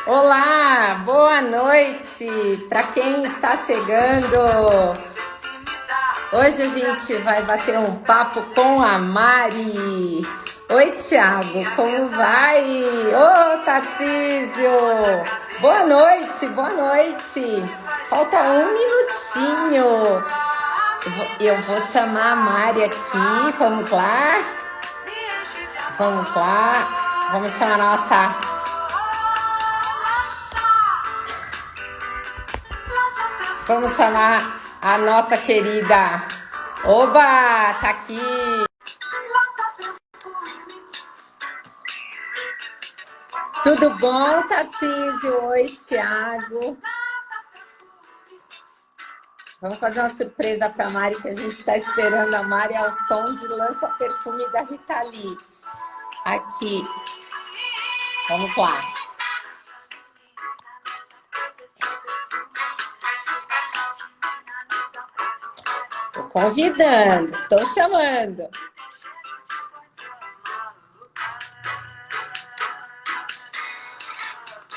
Olá, boa noite para quem está chegando. Hoje a gente vai bater um papo com a Mari. Oi, Thiago, como vai? Ô, Tarcísio, boa noite, boa noite. Falta um minutinho. Eu vou chamar a Mari aqui, vamos lá? Vamos lá, vamos chamar a nossa... Vamos chamar a nossa querida. Oba, tá aqui. Tudo bom, Tarcísio? Oi, Thiago. Vamos fazer uma surpresa para a Mari, que a gente está esperando a Mari ao som de Lança Perfume da Rita Lee. Aqui. Vamos lá. Estou convidando, estou chamando.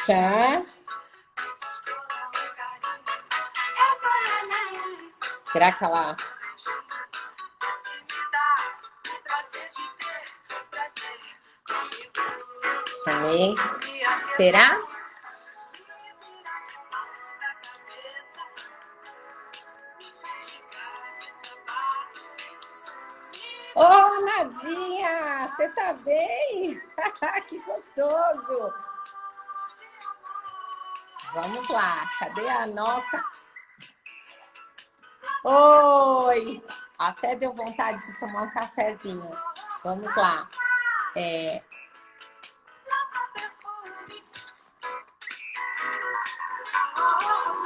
Já. Será que ela... Chamei. Será? Ô, Nadinha, você tá bem? Que gostoso! Vamos lá, cadê a nossa... Oi! Até deu vontade de tomar um cafezinho. Vamos lá.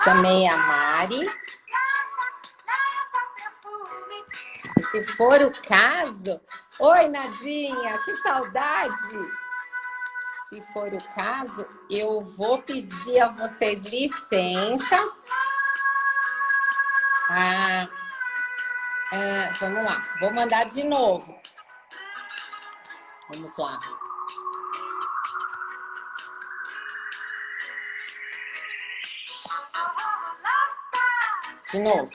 Chamei a Mari. E se for o caso... Oi, Nadinha, que saudade! Se for o caso, eu vou pedir a vocês licença. Vamos lá, vou mandar de novo. Vamos lá. De novo.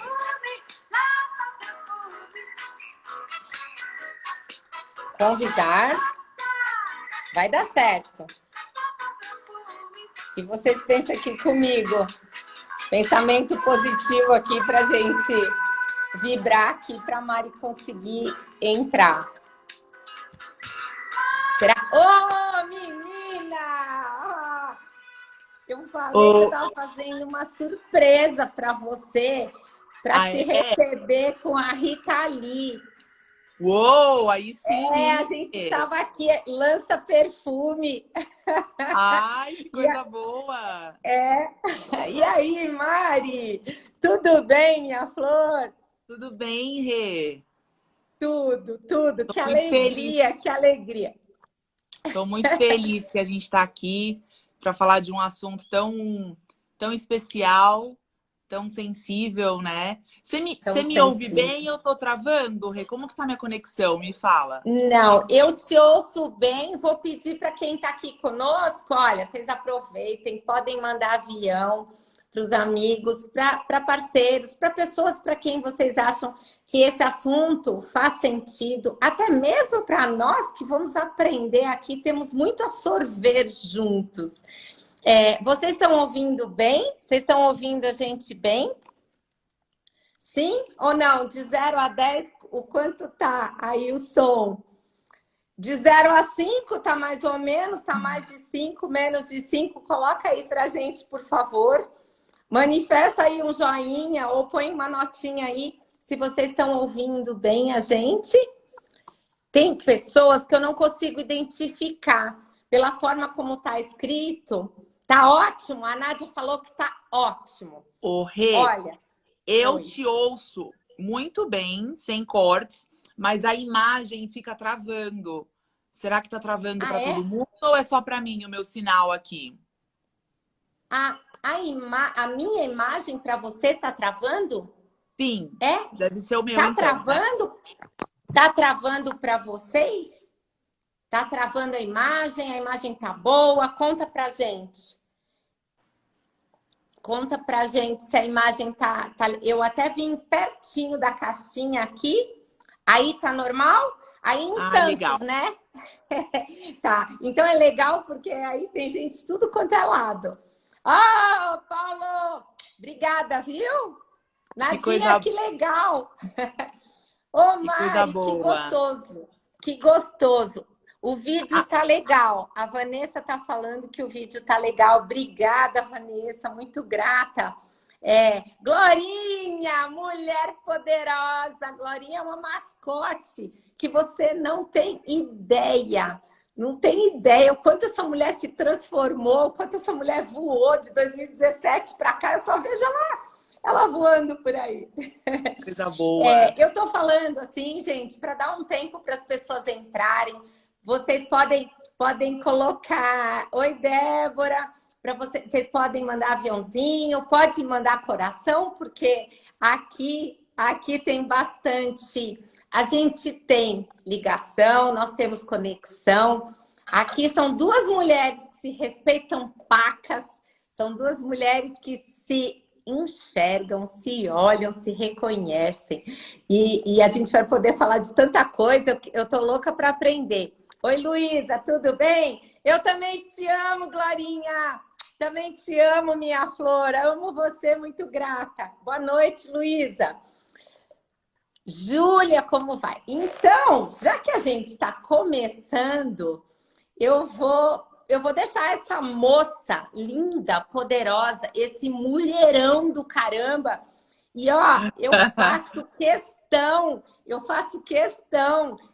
Convidar. Vai dar certo. E vocês pensam aqui comigo. Pensamento positivo aqui pra gente vibrar aqui pra Mari conseguir entrar. Será? Ô, menina! Eu falei que eu tava fazendo uma surpresa pra você, pra te receber com a Rita Lee. Uou, aí sim! A gente estava aqui, Lança Perfume. Ai, que coisa boa! E aí, Mari? Tudo bem, minha flor? Tudo bem, Rê? Tudo. Tô Que muito alegria, feliz. que alegria. Tô muito feliz que a gente está aqui para falar de um assunto tão especial, tão sensível, né? Você me ouve bem ou eu tô travando, Rê? Como que tá minha conexão? Me fala. Não, eu te ouço bem. Vou pedir para quem está aqui conosco, olha, vocês aproveitem, podem mandar avião para os amigos, para parceiros, para pessoas para quem vocês acham que esse assunto faz sentido, até mesmo para nós que vamos aprender aqui, temos muito a sorver juntos. Vocês estão ouvindo bem? Vocês estão ouvindo a gente bem? Sim ou não? De 0 a 10, o quanto tá aí o som? De 0 a 5, tá mais ou menos? Tá mais de 5, menos de 5? Coloca aí pra gente, por favor. Manifesta aí um joinha ou põe uma notinha aí se vocês estão ouvindo bem a gente. Tem pessoas que eu não consigo identificar pela forma como tá escrito. Tá ótimo? A Nádia falou que tá ótimo. Ô, Rê, olha, eu te ouço muito bem, sem cortes, mas a imagem fica travando. Será que tá travando para todo mundo ou é só para mim o meu sinal aqui? A minha imagem para você tá travando? Sim. Deve ser o meu, tá então, travando? Né? Tá travando para vocês? Tá travando a imagem tá boa? Conta pra gente. conta pra gente se a imagem tá... Eu até vim pertinho da caixinha aqui. Aí tá normal? Aí em Santos, legal. né? Tá. Então é legal porque aí tem gente tudo quanto é lado. Ah, Paulo! Obrigada, viu? Nadinha, que legal! Ô, Que coisa Mari, que boa. gostoso! Que gostoso! O vídeo tá legal. A Vanessa tá falando que o vídeo tá legal. Obrigada, Vanessa. Muito grata. Glorinha, mulher poderosa. Glorinha é uma mascote que você não tem ideia. Não tem ideia o quanto essa mulher se transformou, o quanto essa mulher voou de 2017 para cá. Eu só vejo ela voando por aí. Coisa boa. Eu tô falando assim, gente, para dar um tempo para as pessoas entrarem. Vocês podem colocar... Oi, Débora. Vocês podem mandar aviãozinho, pode mandar coração, porque aqui tem bastante... A gente tem ligação, nós temos conexão. Aqui são duas mulheres que se respeitam pacas, são duas mulheres que se enxergam, se olham, se reconhecem. E a gente vai poder falar de tanta coisa, eu tô louca para aprender. Oi, Luísa, tudo bem? Eu também te amo, Glorinha. Também te amo, minha flor. Amo você, muito grata. Boa noite, Luísa. Júlia, como vai? Então, já que a gente está começando, eu vou deixar essa moça linda, poderosa, esse mulherão do caramba. E, ó, eu faço questão.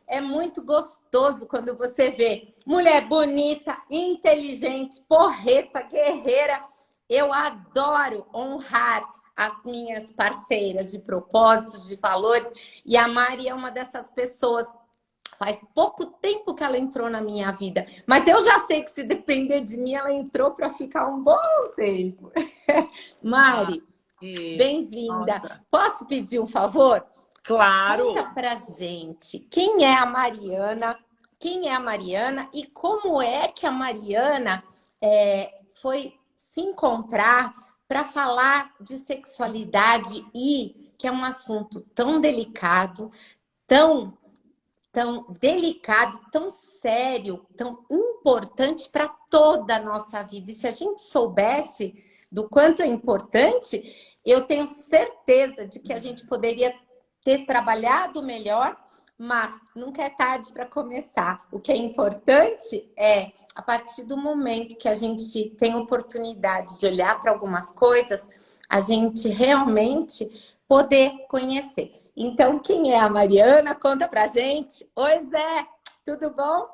É muito gostoso quando você vê mulher bonita, inteligente, porreta, guerreira. Eu adoro honrar as minhas parceiras de propósitos, de valores. E a Mari é uma dessas pessoas. Faz pouco tempo que ela entrou na minha vida. Mas eu já sei que se depender de mim, ela entrou para ficar um bom tempo. Mari, bem-vinda. Posso pedir um favor? Claro! Conta pra gente quem é a Mariana, e como é que a Mariana foi se encontrar para falar de sexualidade e que é um assunto tão delicado, tão delicado, tão sério, tão importante para toda a nossa vida. E se a gente soubesse do quanto é importante, eu tenho certeza de que a gente poderia ter trabalhado melhor, mas nunca é tarde para começar. O que é importante é, a partir do momento que a gente tem oportunidade de olhar para algumas coisas, a gente realmente poder conhecer. Então, quem é a Mariana? Conta pra gente. Oi, Zé, tudo bom?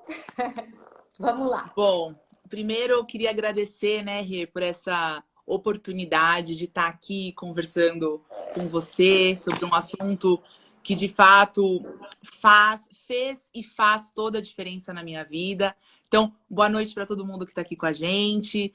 Vamos lá. Bom, primeiro eu queria agradecer, né, Rê, por essa oportunidade de estar aqui conversando com você sobre um assunto que, de fato, fez e faz toda a diferença na minha vida. Então, boa noite para todo mundo que está aqui com a gente.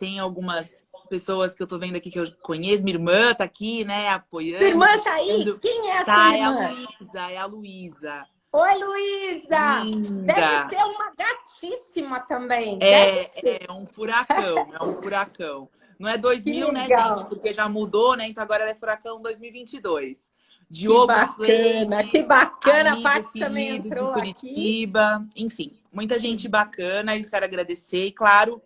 Tem algumas pessoas que eu tô vendo aqui que eu conheço. Minha irmã tá aqui, né, apoiando. Tua irmã tá aí? Quem é a sua irmã? É a Luísa. Oi, Luísa! Linda! Deve ser uma gatíssima também. É um furacão. Não é 2000, né, gente? Porque já mudou, né? Então agora ela é furacão 2022. Diogo que bacana. A Paty também entrou de Curitiba. Aqui. Enfim, muita gente bacana. Eu quero agradecer e, claro,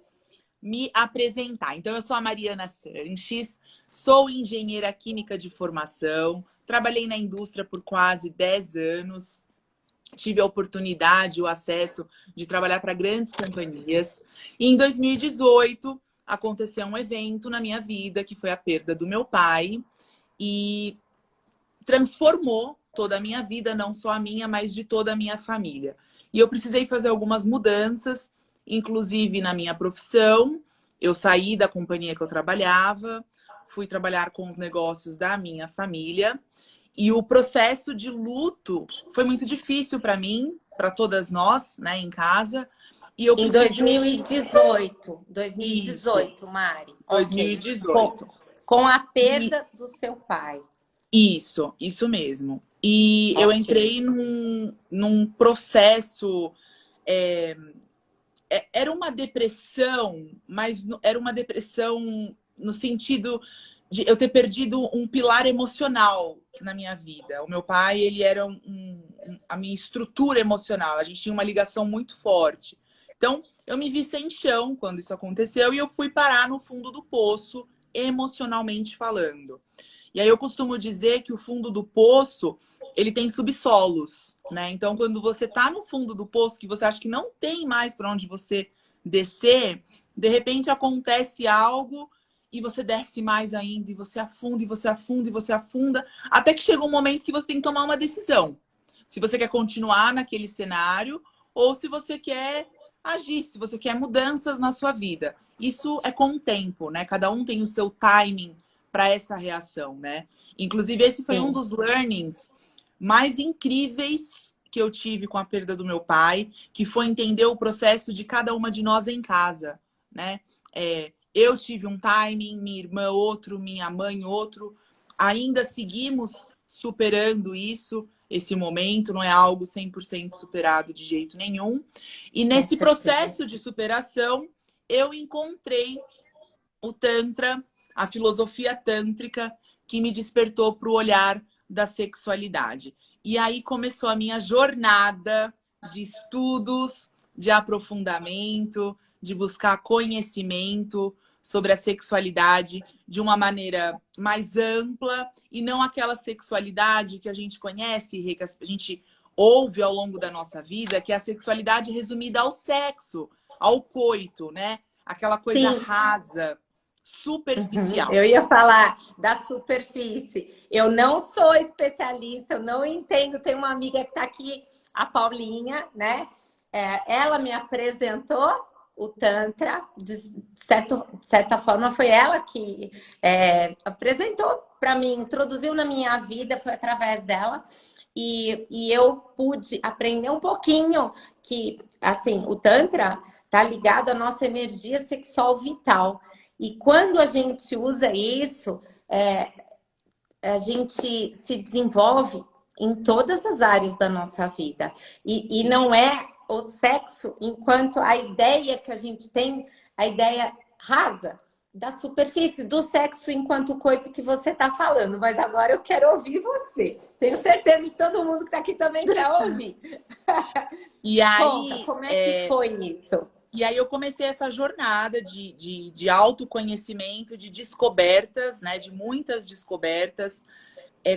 me apresentar. Então, eu sou a Mariana Sanches, sou engenheira química de formação, trabalhei na indústria por quase 10 anos, tive a oportunidade, o acesso de trabalhar para grandes companhias. E em 2018, aconteceu um evento na minha vida, que foi a perda do meu pai, e transformou toda a minha vida, não só a minha, mas de toda a minha família. E eu precisei fazer algumas mudanças, inclusive na minha profissão. Eu saí da companhia que eu trabalhava, fui trabalhar com os negócios da minha família. E o processo de luto foi muito difícil para mim, para todas nós, né, em casa. E eu precisei... Em 2018, Mari. 2018. Okay. Com a perda do seu pai. Isso mesmo. E eu entrei num processo... era uma depressão, mas era uma depressão no sentido de eu ter perdido um pilar emocional na minha vida. O meu pai, ele era a minha estrutura emocional. A gente tinha uma ligação muito forte. Então, eu me vi sem chão quando isso aconteceu e eu fui parar no fundo do poço, emocionalmente falando. E aí eu costumo dizer que o fundo do poço, ele tem subsolos, né? Então, quando você tá no fundo do poço, que você acha que não tem mais para onde você descer, de repente acontece algo e você desce mais ainda, e você afunda, e você afunda, e você afunda, até que chega um momento que você tem que tomar uma decisão. Se você quer continuar naquele cenário ou se você quer agir, se você quer mudanças na sua vida. Isso é com o tempo, né? Cada um tem o seu timing para essa reação, né? Inclusive, esse foi um dos learnings mais incríveis que eu tive com a perda do meu pai, que foi entender o processo de cada uma de nós em casa, né? Eu tive um timing, minha irmã outro, minha mãe outro. Ainda seguimos superando isso, esse momento, não é algo 100% superado de jeito nenhum. E nesse processo de superação, eu encontrei o Tantra, a filosofia tântrica, que me despertou para o olhar da sexualidade. E aí começou a minha jornada de estudos, de aprofundamento, de buscar conhecimento sobre a sexualidade de uma maneira mais ampla e não aquela sexualidade que a gente conhece, que a gente ouve ao longo da nossa vida, que é a sexualidade resumida ao sexo, ao coito, né? Aquela coisa rasa, superficial. Eu ia falar da superfície. Eu não sou especialista, eu não entendo. Tem uma amiga que está aqui, a Paulinha, né? Ela me apresentou o Tantra, de certa forma foi ela que apresentou para mim, introduziu na minha vida, foi através dela. E eu pude aprender um pouquinho que, assim, o Tantra tá ligado à nossa energia sexual vital. E quando a gente usa isso, a gente se desenvolve em todas as áreas da nossa vida. E não é o sexo enquanto a ideia que a gente tem, a ideia rasa da superfície, do sexo enquanto coito que você está falando. Mas agora eu quero ouvir você. Tenho certeza que todo mundo que está aqui também quer ouvir. E aí, conta, como é que foi isso? E aí eu comecei essa jornada de autoconhecimento, de descobertas, né? De muitas descobertas.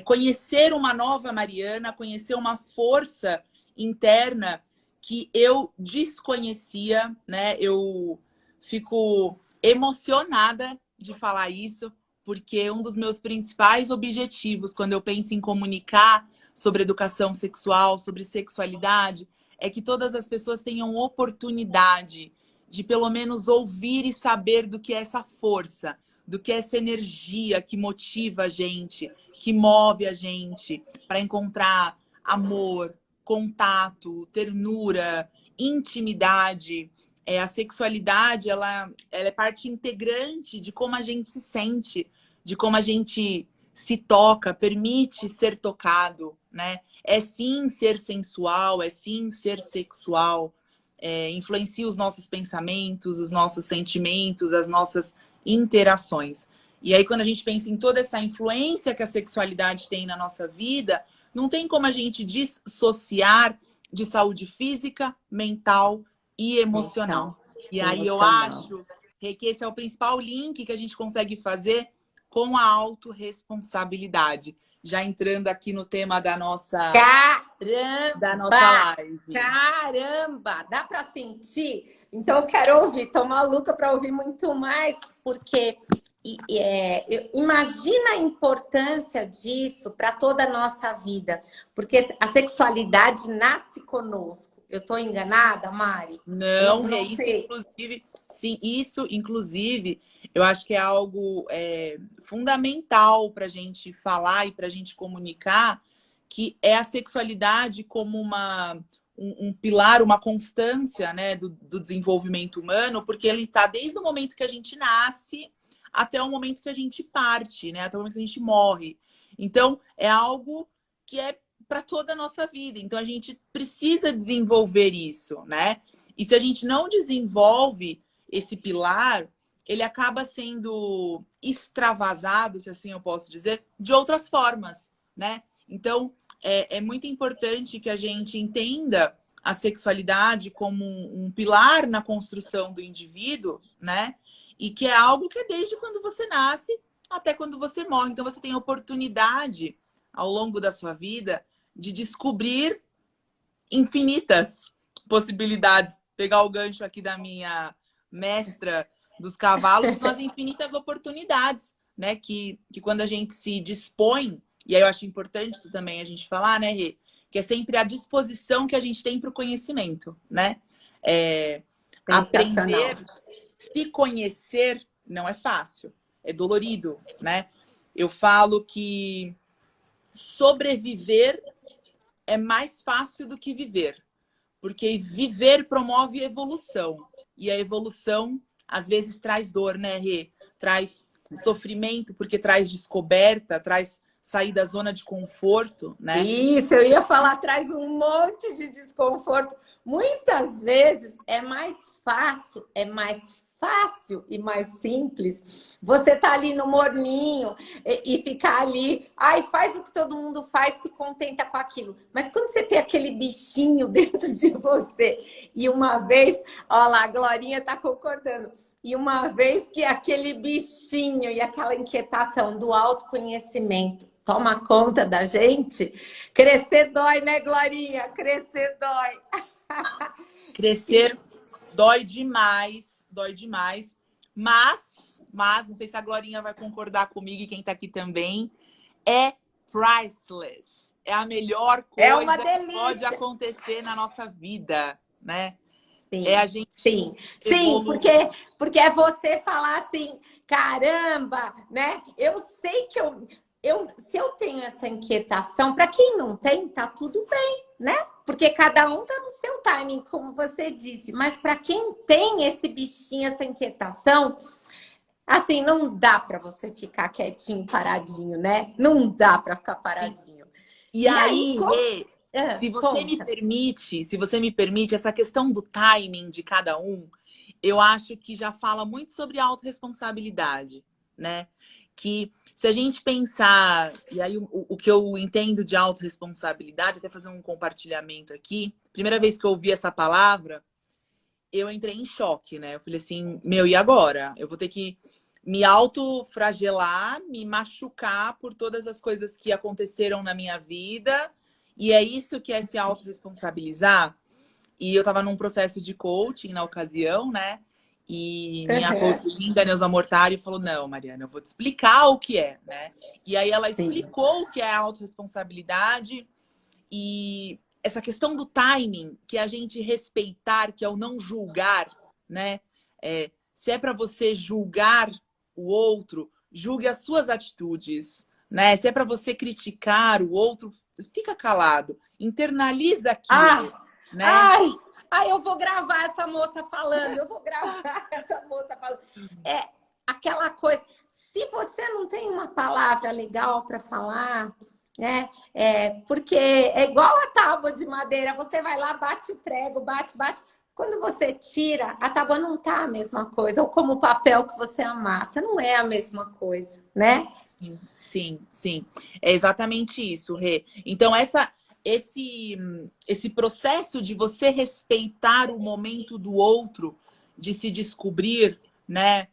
Conhecer uma nova Mariana, conhecer uma força interna que eu desconhecia, né? Eu fico emocionada de falar isso, porque um dos meus principais objetivos quando eu penso em comunicar sobre educação sexual, sobre sexualidade, é que todas as pessoas tenham oportunidade de pelo menos ouvir e saber do que é essa força, do que é essa energia que motiva a gente, que move a gente para encontrar amor, contato, ternura, intimidade. A sexualidade, ela é parte integrante de como a gente se sente, de como a gente se toca, permite ser tocado, né? É sim ser sensual, é sim ser sexual, influencia os nossos pensamentos, os nossos sentimentos, as nossas interações. E aí, quando a gente pensa em toda essa influência que a sexualidade tem na nossa vida, não tem como a gente dissociar de saúde física, mental e emocional. E aí eu acho que esse é o principal link que a gente consegue fazer com a autorresponsabilidade. Já entrando aqui no tema da nossa live. Caramba! Dá para sentir? Então eu quero ouvir. Tô maluca para ouvir muito mais, porque imagina a importância disso para toda a nossa vida. Porque a sexualidade nasce conosco. Eu tô enganada, Mari? Não, isso, inclusive, sim, isso, inclusive, eu acho que é algo fundamental para a gente falar e para a gente comunicar, que é a sexualidade como um pilar, uma constância, né, do desenvolvimento humano, porque ele está desde o momento que a gente nasce até o momento que a gente parte, né, até o momento que a gente morre. Então, é algo que é para toda a nossa vida. Então, a gente precisa desenvolver isso, né? E se a gente não desenvolve esse pilar, ele acaba sendo extravasado, se assim eu posso dizer, de outras formas, né? Então, é muito importante que a gente entenda a sexualidade como um pilar na construção do indivíduo, né? E que é algo que é desde quando você nasce até quando você morre. Então, você tem a oportunidade, ao longo da sua vida, de descobrir infinitas possibilidades. Pegar o gancho aqui da minha mestra dos cavalos, são as infinitas oportunidades, né? Que quando a gente se dispõe, e aí eu acho importante isso também a gente falar, né, Rê? Que é sempre a disposição que a gente tem para o conhecimento, né? Sensacional. Aprender, se conhecer, não é fácil, é dolorido, né? Eu falo que sobreviver é mais fácil do que viver, porque viver promove evolução. E a evolução, às vezes, traz dor, né, Rê? Traz sofrimento, porque traz descoberta, traz sair da zona de conforto, né? Isso, eu ia falar, traz um monte de desconforto. Muitas vezes é mais fácil e mais simples você tá ali no morninho e ficar ali, ai, faz o que todo mundo faz, se contenta com aquilo. Mas quando você tem aquele bichinho dentro de você, e uma vez, ó lá, a Glorinha tá concordando, e uma vez que aquele bichinho e aquela inquietação do autoconhecimento toma conta da gente, crescer dói, né, Glorinha? Crescer dói. Crescer dói demais, dói demais. Mas, não sei se a Glorinha vai concordar comigo e quem tá aqui também, é priceless. É a melhor coisa que pode acontecer na nossa vida, né? Sim, é a gente sim, porque é você falar assim, caramba, né? Eu sei que se eu tenho essa inquietação, para quem não tem, tá tudo bem, né? Porque cada um tá no seu timing, como você disse. Mas para quem tem esse bichinho, essa inquietação, assim, não dá para você ficar quietinho, paradinho, né? Não dá para ficar paradinho. E aí, Rê, se você me permite, essa questão do timing de cada um, eu acho que já fala muito sobre autorresponsabilidade, né? Que se a gente pensar, e aí o que eu entendo de autorresponsabilidade, até fazer um compartilhamento aqui, primeira vez que eu ouvi essa palavra, eu entrei em choque, né? Eu falei assim, meu, e agora? Eu vou ter que me autoflagelar, me machucar por todas as coisas que aconteceram na minha vida. E é isso que é se autorresponsabilizar. E eu tava num processo de coaching na ocasião, né? E minha coach linda, Neuza Mortari, falou, não, Mariana, eu vou te explicar o que é, né? E aí ela explicou o que é a autorresponsabilidade e essa questão do timing, que é a gente respeitar, que é o não julgar, né? Se é para você julgar o outro, julgue as suas atitudes, né? Se é para você criticar o outro, fica calado, internaliza aquilo, né? Ai, eu vou gravar essa moça falando, É aquela coisa, se você não tem uma palavra legal para falar, né? Porque é igual a tábua de madeira, você vai lá, bate o prego, bate. Quando você tira, a tábua não tá a mesma coisa. Ou como o papel que você amassa, não é a mesma coisa, né? Sim. É exatamente isso, Rê. Então, esse processo de você respeitar o momento do outro, de se descobrir, né?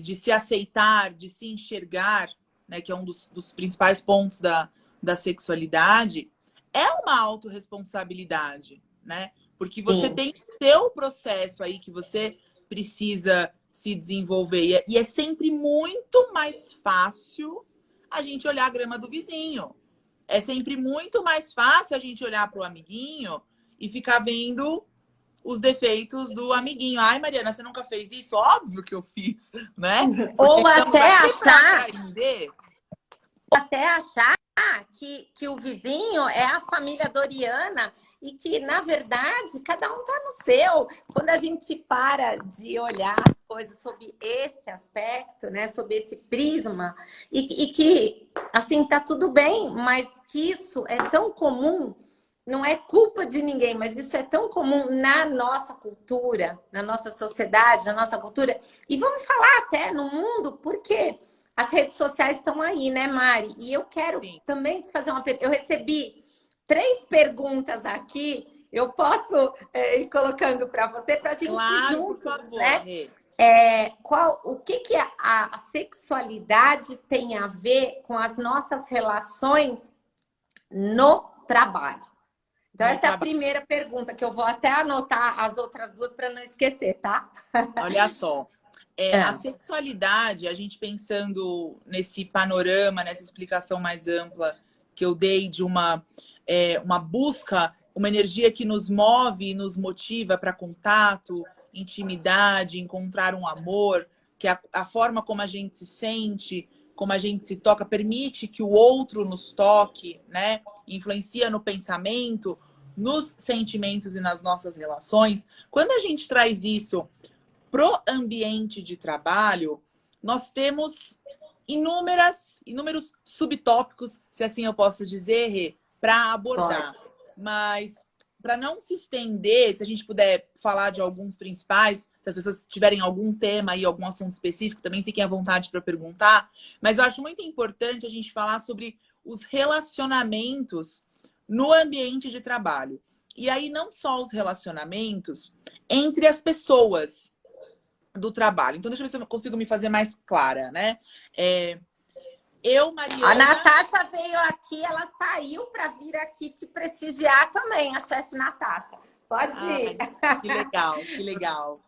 De se aceitar, de se enxergar, né? Que é um dos principais pontos da sexualidade, é uma autorresponsabilidade, né? Porque você tem o seu processo aí que você precisa se desenvolver. E é sempre muito mais fácil a gente olhar a grama do vizinho. É sempre muito mais fácil a gente olhar para o amiguinho e ficar vendo os defeitos do amiguinho. Ai, Mariana, você nunca fez isso? Óbvio que eu fiz, né? Ou até achar que o vizinho é a família Doriana e que, na verdade, cada um tá no seu. Quando a gente para de olhar as coisas sob esse aspecto, né, sob esse prisma, e que, assim, tá tudo bem, mas que isso é tão comum não é culpa de ninguém, mas isso é tão comum na nossa cultura, na nossa sociedade, na nossa cultura. E vamos falar até no mundo, porque as redes sociais estão aí, né, Mari? E eu quero também te fazer uma pergunta. Eu recebi 3 perguntas aqui. Eu posso ir colocando para você, para a gente ir juntos, por favor, né? O que a sexualidade tem a ver com as nossas relações no trabalho? Então, essa é a primeira pergunta, que eu vou até anotar as outras 2 para não esquecer, tá? Olha só, a sexualidade, a gente pensando nesse panorama, nessa explicação mais ampla que eu dei de uma busca, uma energia que nos move e nos motiva para contato, intimidade, encontrar um amor, que a forma como a gente se sente, como a gente se toca, permite que o outro nos toque, né? Influencia no pensamento, nos sentimentos e nas nossas relações. Quando a gente traz isso pro ambiente de trabalho, nós temos inúmeros subtópicos, se assim eu posso dizer, para abordar. Mas para não se estender, se a gente puder falar de alguns principais, se as pessoas tiverem algum tema e algum assunto específico, também fiquem à vontade para perguntar. Mas eu acho muito importante a gente falar sobre os relacionamentos no ambiente de trabalho. E aí não só os relacionamentos entre as pessoas do trabalho. Então deixa eu ver se eu consigo me fazer mais clara, né? Mariana... A Natasha veio aqui, ela saiu para vir aqui te prestigiar também, a chefe Natasha. Pode ir. Que legal, que legal.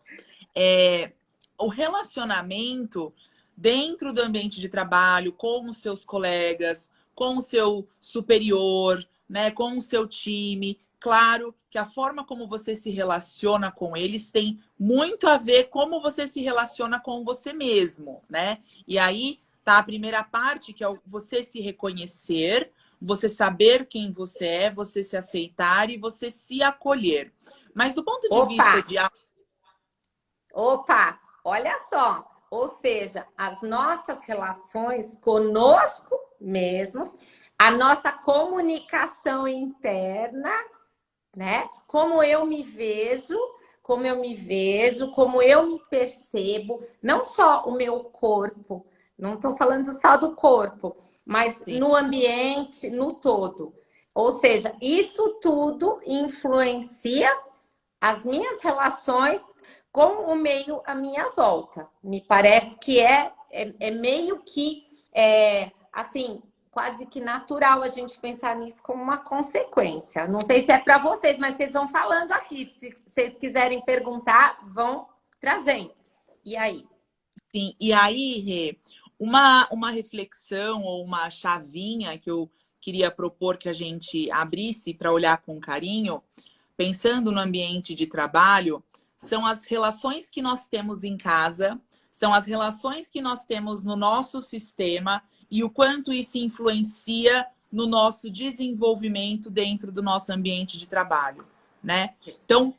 O relacionamento dentro do ambiente de trabalho, com os seus colegas, com o seu superior, né, com o seu time. Claro que a forma como você se relaciona com eles tem muito a ver como você se relaciona com você mesmo, né? E aí tá a primeira parte, que é você se reconhecer, você saber quem você é, você se aceitar e você se acolher. Mas do ponto de vista de... Opa, olha só. Ou seja, as nossas relações conosco mesmos, a nossa comunicação interna, né? Como eu me vejo, como eu me percebo, não só o meu corpo, não estou falando só do corpo, mas no ambiente, no todo. Ou seja, isso tudo influencia as minhas relações com o meio à minha volta. Me parece que é meio que, assim, quase que natural a gente pensar nisso como uma consequência. Não sei se é para vocês, mas vocês vão falando aqui. Se vocês quiserem perguntar, vão trazendo. E aí? Sim, e aí, Rê, uma reflexão ou uma chavinha que eu queria propor que a gente abrisse para olhar com carinho, pensando no ambiente de trabalho, são as relações que nós temos em casa, são as relações que nós temos no nosso sistema e o quanto isso influencia no nosso desenvolvimento dentro do nosso ambiente de trabalho, né? Então,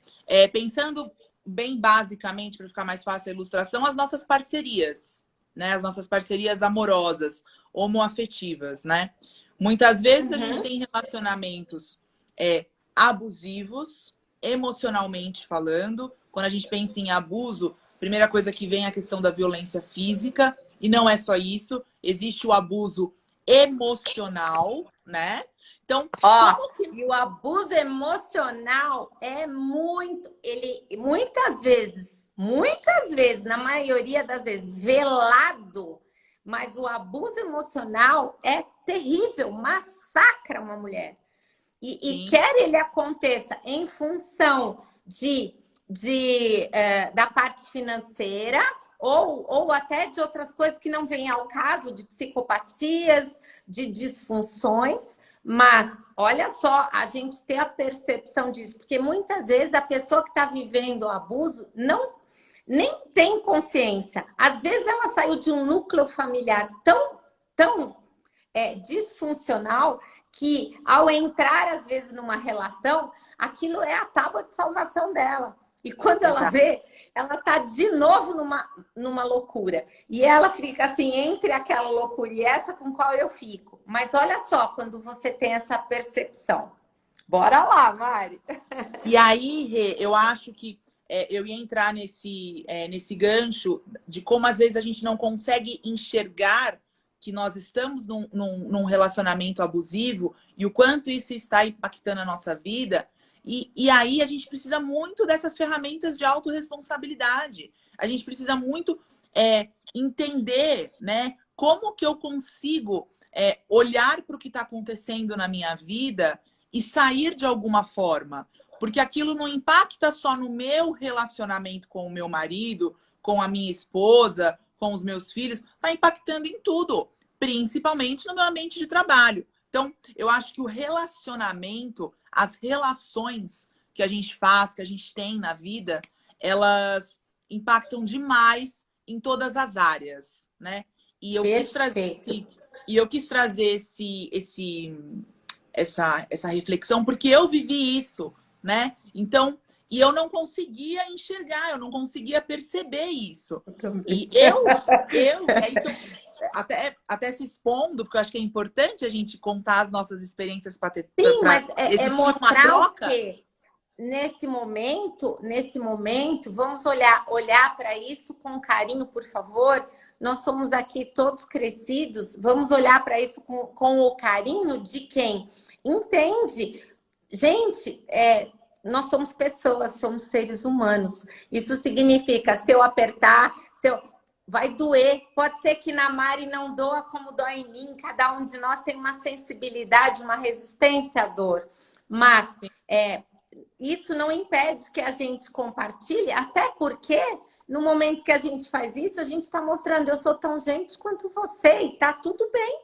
pensando bem basicamente, para ficar mais fácil a ilustração, as nossas parcerias, né? As nossas parcerias amorosas, homoafetivas, né? Muitas vezes a gente tem relacionamentos abusivos, emocionalmente falando. Quando a gente pensa em abuso, a primeira coisa que vem é a questão da violência física. E não é só isso. Existe o abuso emocional, né? Então, e o abuso emocional é muito... muitas vezes, na maioria das vezes, velado. Mas o abuso emocional é terrível, massacra uma mulher. E quer ele aconteça em função da parte financeira ou até de outras coisas que não vêm ao caso, de psicopatias, de disfunções. Mas, olha só, a gente ter a percepção disso. Porque muitas vezes a pessoa que está vivendo o abuso nem tem consciência. Às vezes ela saiu de um núcleo familiar tão disfuncional que ao entrar, às vezes, numa relação, aquilo é a tábua de salvação dela. E quando ela vê, ela tá de novo numa loucura. E ela fica assim, entre aquela loucura e essa com qual eu fico. Mas olha só, quando você tem essa percepção. Bora lá, Mari. E aí, Rê, eu acho que eu ia entrar nesse gancho de como às vezes a gente não consegue enxergar que nós estamos num relacionamento abusivo e o quanto isso está impactando a nossa vida. E aí a gente precisa muito dessas ferramentas de autorresponsabilidade. A gente precisa muito entender, né, como que eu consigo olhar para o que está acontecendo na minha vida e sair de alguma forma. Porque aquilo não impacta só no meu relacionamento com o meu marido, com a minha esposa, com os meus filhos, está impactando em tudo, principalmente no meu ambiente de trabalho. Então, eu acho que o relacionamento, as relações que a gente faz, que a gente tem na vida, elas impactam demais em todas as áreas, né? E eu quis trazer essa reflexão porque eu vivi isso, né? Então, e eu não conseguia enxergar, eu não conseguia perceber isso. E até se expondo, porque eu acho que é importante a gente contar as nossas experiências para ter. Sim, mas existir uma mostrar troca. O quê? Nesse momento, vamos olhar para isso com carinho, por favor. Nós somos aqui todos crescidos, vamos olhar para isso com o carinho de quem entende. Gente, nós somos pessoas, somos seres humanos. Isso significa, se eu apertar, vai doer. Pode ser que na Mari não doa como dói em mim. Cada um de nós tem uma sensibilidade, uma resistência à dor. Mas isso não impede que a gente compartilhe, até porque no momento que a gente faz isso, a gente está mostrando, eu sou tão gente quanto você e tá tudo bem,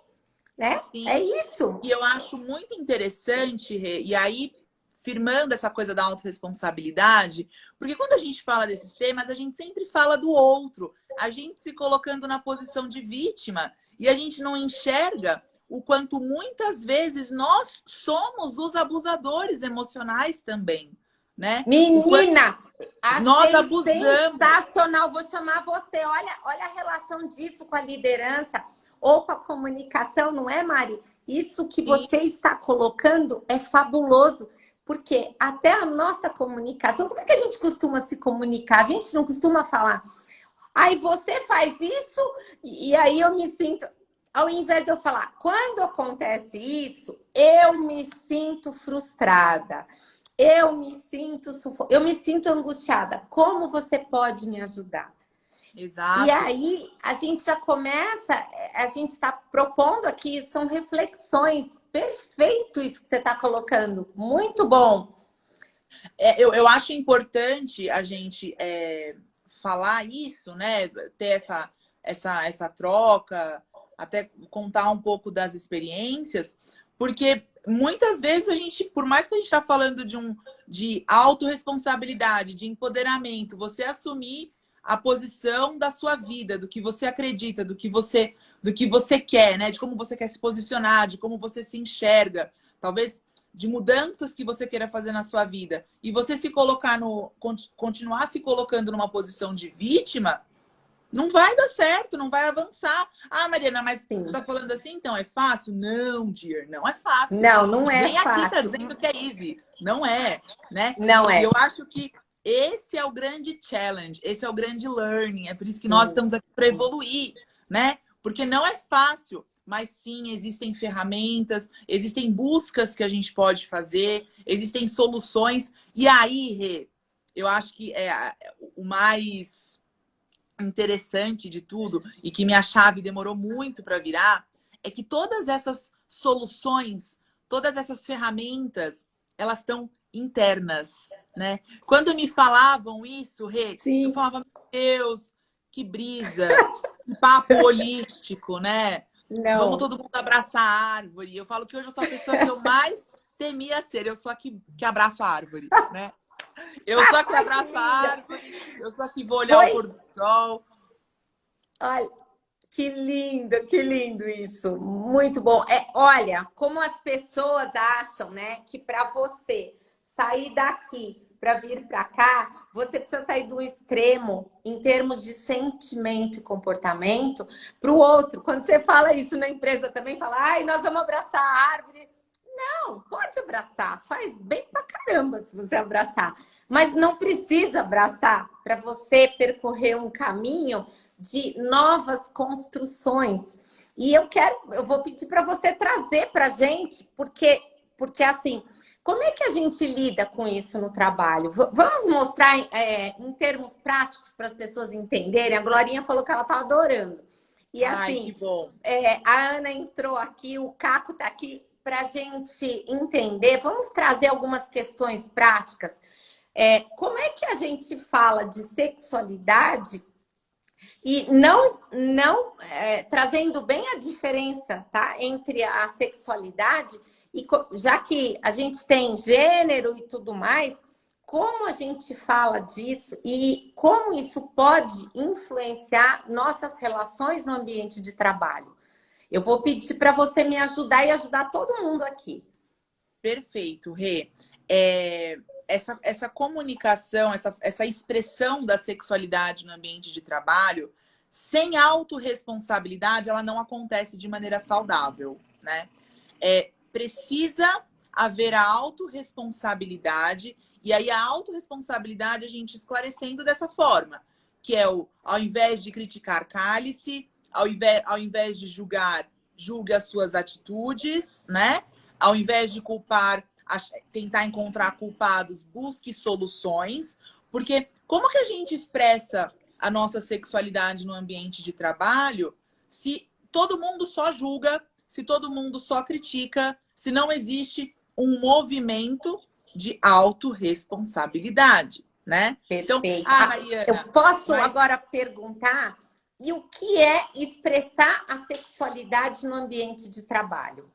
né? Sim. É isso. E eu acho muito interessante, Rê, e aí firmando essa coisa da autorresponsabilidade, porque quando a gente fala desses temas, a gente sempre fala do outro, a gente se colocando na posição de vítima, e a gente não enxerga o quanto muitas vezes nós somos os abusadores emocionais também, né? Menina, achei nós abusamos. Sensacional. Vou chamar você. Olha a relação disso com a liderança ou com a comunicação, não é, Mari? Isso que você está colocando é fabuloso, porque até a nossa comunicação, como é que a gente costuma se comunicar? A gente não costuma falar, aí você faz isso e aí eu me sinto... Ao invés de eu falar, quando acontece isso, eu me sinto frustrada, eu me sinto angustiada. Como você pode me ajudar? Exato. E aí a gente já começa, a gente está propondo aqui, são reflexões. Perfeito isso que você está colocando, muito bom. Eu acho importante a gente falar isso, né? Ter essa troca, até contar um pouco das experiências, porque muitas vezes a gente, por mais que a gente está falando de autorresponsabilidade, de empoderamento, você assumir a posição da sua vida, do que você acredita, do que você quer, né? De como você quer se posicionar, de como você se enxerga, talvez de mudanças que você queira fazer na sua vida, e você se colocar continuar se colocando numa posição de vítima, não vai dar certo, não vai avançar. Ah, Mariana, mas Sim. Você tá falando assim, então é fácil? Não, dear, não é fácil. Não é Vem fácil. Aqui tá dizendo que é easy. Não é, né? Não é. E eu acho que esse é o grande challenge, esse é o grande learning. É por isso que nós estamos aqui para evoluir, né? Porque não é fácil, mas sim, existem ferramentas, existem buscas que a gente pode fazer, existem soluções. E aí, Rê, eu acho que é o mais interessante de tudo e que minha chave demorou muito para virar é que todas essas soluções, todas essas ferramentas, elas estão internas, né? Quando me falavam isso, Rê, eu falava, meu Deus, que brisa, que papo holístico, né? Não. Vamos todo mundo abraçar a árvore. Eu falo que hoje eu sou a pessoa que eu mais temia ser, eu sou a que abraço a árvore, né? Eu sou a que abraço a árvore, eu sou a que vou olhar o pôr do sol. Olha, que lindo isso. Muito bom. Olha, como as pessoas acham, né, que para você sair daqui para vir para cá, você precisa sair do extremo em termos de sentimento e comportamento para o outro. Quando você fala isso na empresa também, fala, ai, nós vamos abraçar a árvore. Não, pode abraçar, faz bem pra caramba se você abraçar. Mas não precisa abraçar para você percorrer um caminho de novas construções. E eu vou pedir para você trazer para a gente, porque assim, como é que a gente lida com isso no trabalho? Vamos mostrar em termos práticos para as pessoas entenderem. A Glorinha falou que ela tá adorando. E Ai, assim, que bom. a Ana entrou aqui, o Caco tá aqui para a gente entender. Vamos trazer algumas questões práticas. Como é que a gente fala de sexualidade e não trazendo bem a diferença, tá, entre a sexualidade e já que a gente tem gênero e tudo mais, como a gente fala disso e como isso pode influenciar nossas relações no ambiente de trabalho? Eu vou pedir para você me ajudar e ajudar todo mundo aqui. Perfeito, Rê. Essa comunicação, essa expressão da sexualidade no ambiente de trabalho, sem autorresponsabilidade, ela não acontece de maneira saudável, né? Precisa haver a autorresponsabilidade, e aí a autorresponsabilidade a gente esclarecendo dessa forma, que é ao invés de criticar, cale-se, ao invés de julgar, julgue as suas atitudes, né? Ao invés de culpar, tentar encontrar culpados, busque soluções. Porque como que a gente expressa a nossa sexualidade no ambiente de trabalho se todo mundo só julga, se todo mundo só critica, se não existe um movimento de autorresponsabilidade, né? Perfeito. Então, Mariana, eu posso agora perguntar, e o que é expressar a sexualidade no ambiente de trabalho?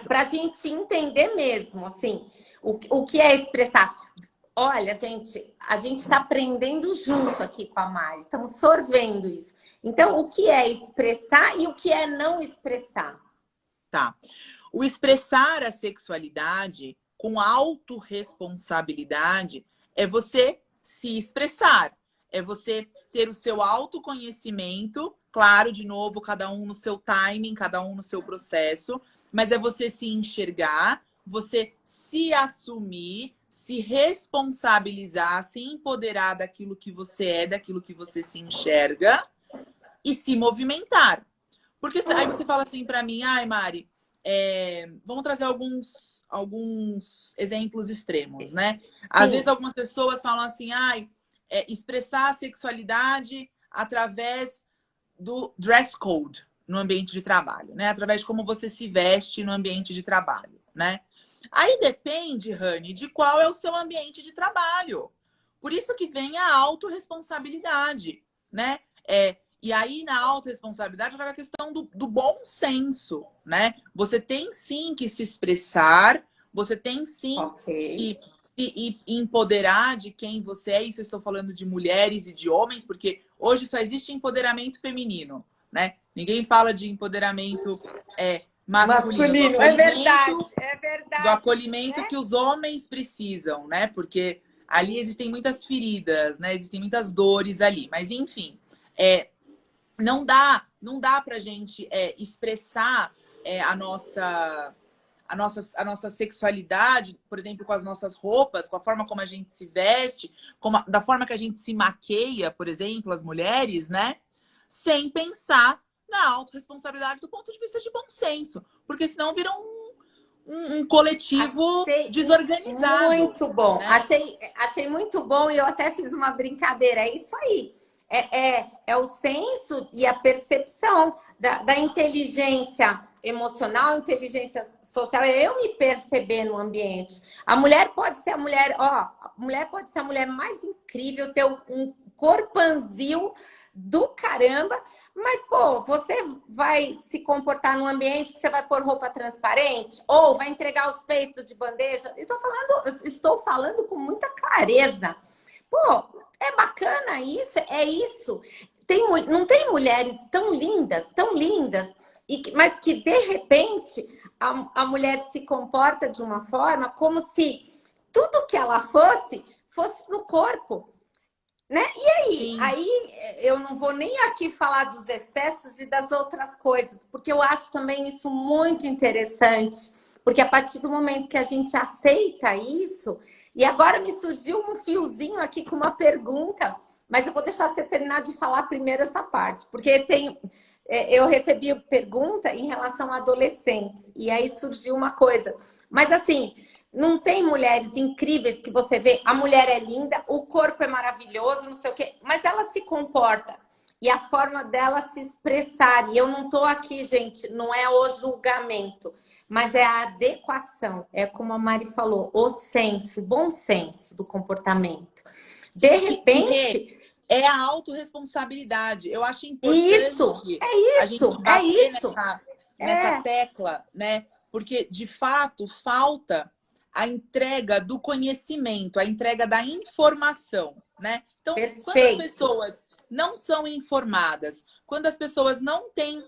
Para a gente entender mesmo, assim, o que é expressar. Olha, gente, a gente está aprendendo junto aqui com a Mari, estamos sorvendo isso. Então, o que é expressar e o que é não expressar? Tá. O expressar a sexualidade com autorresponsabilidade é você se expressar, é você ter o seu autoconhecimento, claro, de novo, cada um no seu timing, cada um no seu processo, mas é você se enxergar, você se assumir, se responsabilizar, se empoderar daquilo que você é, daquilo que você se enxerga e se movimentar. Porque aí você fala assim para mim, ai, Mari, vamos trazer alguns exemplos extremos, né? Sim. Às vezes algumas pessoas falam assim, expressar a sexualidade através do dress code no ambiente de trabalho, né? Através de como você se veste no ambiente de trabalho, né? Aí depende, Rani, de qual é o seu ambiente de trabalho. Por isso que vem a autorresponsabilidade, né? E aí, na autorresponsabilidade, joga a questão do bom senso, né? Você tem sim que se expressar, você tem sim que se empoderar de quem você é. Isso eu estou falando de mulheres e de homens, porque hoje só existe empoderamento feminino, né? Ninguém fala de empoderamento masculino. É verdade. Do acolhimento que os homens precisam, né? Porque ali existem muitas feridas, né? Existem muitas dores ali. Mas, enfim, não dá pra gente expressar a nossa sexualidade, por exemplo, com as nossas roupas, com a forma como a gente se veste, da forma que a gente se maqueia, por exemplo, as mulheres, né? Sem pensar na autorresponsabilidade do ponto de vista de bom senso. Porque senão vira um coletivo desorganizado. Muito bom. Né? Achei muito bom e eu até fiz uma brincadeira. É isso aí. É o senso e a percepção da inteligência emocional, inteligência social, é eu me perceber no ambiente. A mulher pode ser a mulher pode ser a mulher mais incrível, ter um corpanzil do caramba, mas, pô, você vai se comportar num ambiente que você vai pôr roupa transparente ou vai entregar os peitos de bandeja? Eu estou falando com muita clareza. Pô, é bacana isso, é isso. Não tem mulheres tão lindas, mas que, de repente, a mulher se comporta de uma forma como se tudo que ela fosse no corpo. Né? E aí? Sim. Aí eu não vou nem aqui falar dos excessos e das outras coisas, porque eu acho também isso muito interessante Porque a partir do momento que a gente aceita isso, e agora me surgiu um fiozinho aqui com uma pergunta, mas eu vou deixar você terminar de falar primeiro essa parte, porque eu recebi pergunta em relação a adolescentes, e aí surgiu uma coisa. Mas assim, não tem mulheres incríveis que você vê, a mulher é linda, o corpo é maravilhoso, não sei o quê, mas ela se comporta. E a forma dela se expressar. E eu não estou aqui, gente, não é o julgamento, mas é a adequação. É como a Mari falou, o senso, o bom senso do comportamento. De repente... É a autorresponsabilidade. Eu acho Isso, importante é a gente isso, é bater isso. nessa tecla, né? Porque, de fato, falta a entrega do conhecimento, a entrega da informação, né? Então, quando as pessoas não são informadas, quando as pessoas não têm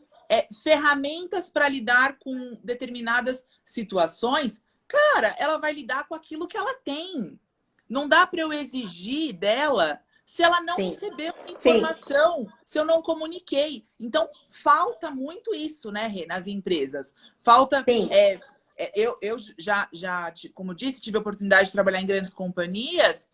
ferramentas para lidar com determinadas situações, cara, ela vai lidar com aquilo que ela tem. Não dá para eu exigir dela se ela não recebeu a informação, se eu não comuniquei. Então, falta muito isso, né, Rê, nas empresas. Falta... eu já, como disse, tive a oportunidade de trabalhar em grandes companhias.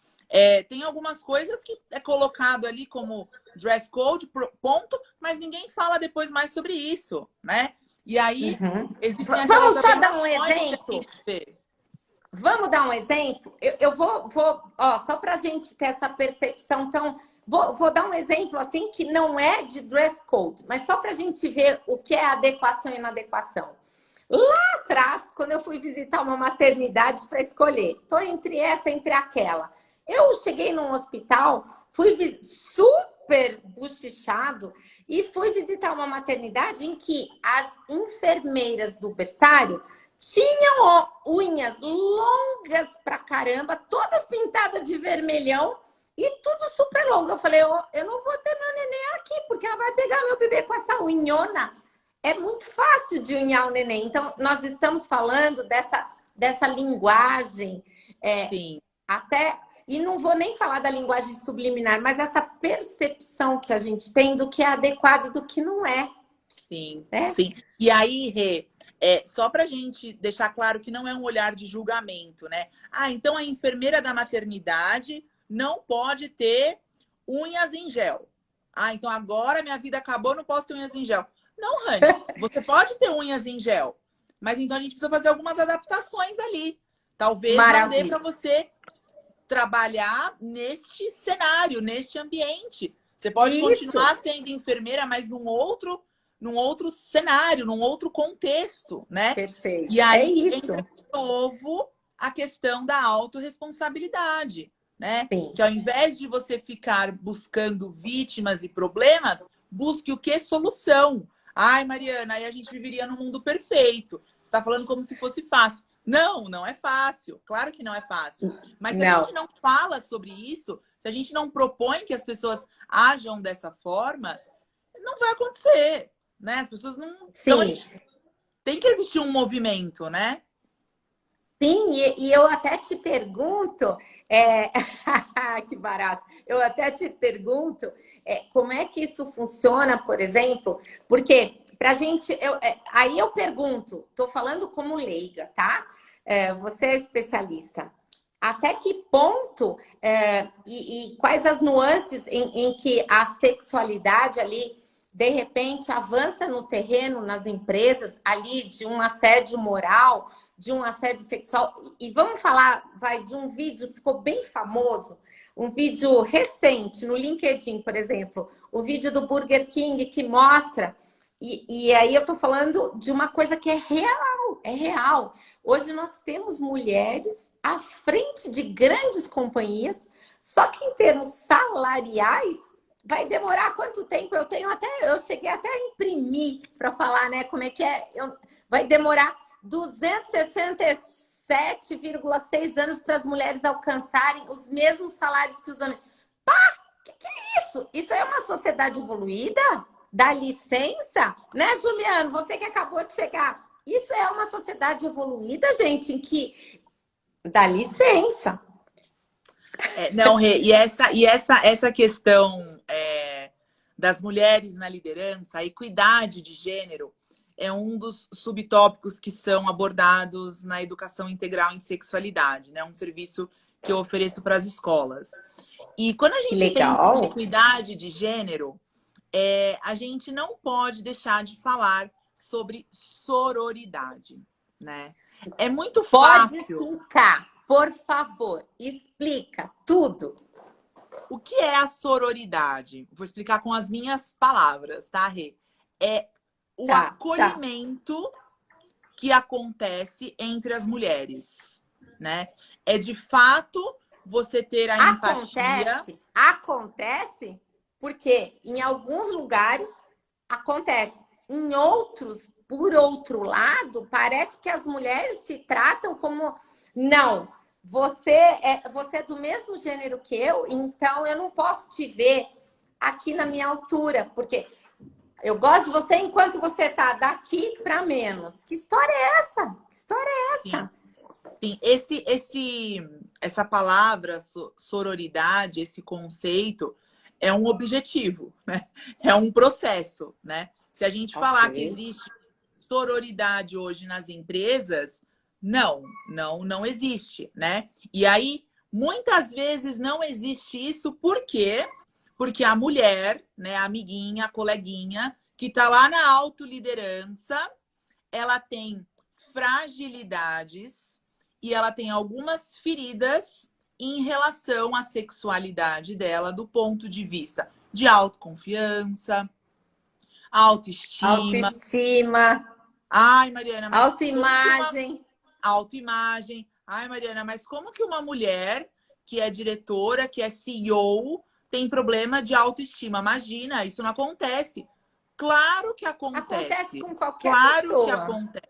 Tem algumas coisas que é colocado ali como dress code, ponto, mas ninguém fala depois mais sobre isso, né? E aí, existem aquelas... Vamos só dar um exemplo? Vamos dar um exemplo? Eu vou só para a gente ter essa percepção. Então, vou dar um exemplo assim que não é de dress code, mas só para a gente ver o que é adequação e inadequação. Lá atrás, quando eu fui visitar uma maternidade para escolher, tô entre essa, entre aquela. Eu cheguei num hospital, fui super bochichado e fui visitar uma maternidade em que as enfermeiras do berçário tinham unhas longas pra caramba, todas pintadas de vermelhão e tudo super longo. Eu falei, eu não vou ter meu neném aqui, porque ela vai pegar meu bebê com essa unhona. É muito fácil de unhar o neném. Então, nós estamos falando dessa linguagem, até... E não vou nem falar da linguagem subliminar, mas essa percepção que a gente tem do que é adequado e do que não é. Sim, sim. E aí, Rê, só pra gente deixar claro que não é um olhar de julgamento, né? Ah, então a enfermeira da maternidade não pode ter unhas em gel. Ah, então agora minha vida acabou, não posso ter unhas em gel. Não, Rani, você pode ter unhas em gel, mas então a gente precisa fazer algumas adaptações ali. Talvez não dê para você trabalhar neste cenário, neste ambiente. Você pode continuar sendo enfermeira, mas num outro cenário, num outro contexto, né? Perfeito. E aí entra de novo a questão da autorresponsabilidade, né? Sim. Que ao invés de você ficar buscando vítimas e problemas, busque o que? Solução. Ai, Mariana, aí a gente viveria num mundo perfeito. Você está falando como se fosse fácil. Não, não é fácil. Claro que não é fácil. Mas se a gente não fala sobre isso, se a gente não propõe que as pessoas ajam dessa forma, não vai acontecer, né? As pessoas não... Sim. Então, tem que existir um movimento, né? Sim, e eu até te pergunto, que barato, eu até te pergunto como é que isso funciona, por exemplo, porque pra gente, aí eu pergunto, tô falando como leiga, tá? Você é especialista. Até que ponto e quais as nuances em que a sexualidade ali, de repente, avança no terreno, nas empresas, ali de um assédio moral, de um assédio sexual. E vamos falar, de um vídeo que ficou bem famoso, um vídeo recente no LinkedIn, por exemplo, o vídeo do Burger King que mostra, e aí eu tô falando de uma coisa que é real, é real. Hoje nós temos mulheres à frente de grandes companhias, só que em termos salariais, vai demorar quanto tempo? Eu cheguei até a imprimir para falar, né? Como é que é? Vai demorar 267,6 anos para as mulheres alcançarem os mesmos salários que os homens. Pá, que é isso? Isso é uma sociedade evoluída? Dá licença? Né, Juliano? Você que acabou de chegar. Isso é uma sociedade evoluída, gente, em que dá licença. Não, e essa questão das mulheres na liderança, a equidade de gênero, é um dos subtópicos que são abordados na educação integral em sexualidade, né? Um serviço que eu ofereço para as escolas. E quando a Que gente pensa em legal. equidade de gênero, a gente não pode deixar de falar sobre sororidade, né? É muito Pode fácil. explicar, por favor, explica tudo. O que é a sororidade? Vou explicar com as minhas palavras, tá, Rê? É o Tá, tá. acolhimento que acontece entre as mulheres, né? É de fato você ter a empatia. Acontece, porque em alguns lugares acontece. Em outros, por outro lado, parece que as mulheres se tratam como não, você é do mesmo gênero que eu, então eu não posso te ver aqui na minha altura, porque eu gosto de você enquanto você tá daqui para menos. Que história é essa? Que história é Sim. essa? Sim, essa palavra sororidade, esse conceito, é um objetivo, né? É um processo, né? Se a gente falar que Ok. existe sororidade hoje nas empresas, não existe, né? E aí, muitas vezes não existe isso, por quê? Porque a mulher, né, a amiguinha, a coleguinha, que tá lá na autoliderança, ela tem fragilidades e ela tem algumas feridas em relação à sexualidade dela, do ponto de vista de autoconfiança, autoestima. Autoestima, Ai, Mariana, mas como que uma autoimagem. autoimagem? Ai, Mariana, mas como que uma mulher que é diretora, que é CEO, tem problema de autoestima? Imagina, isso não acontece. Claro que Acontece acontece. com qualquer Claro que pessoa. acontece.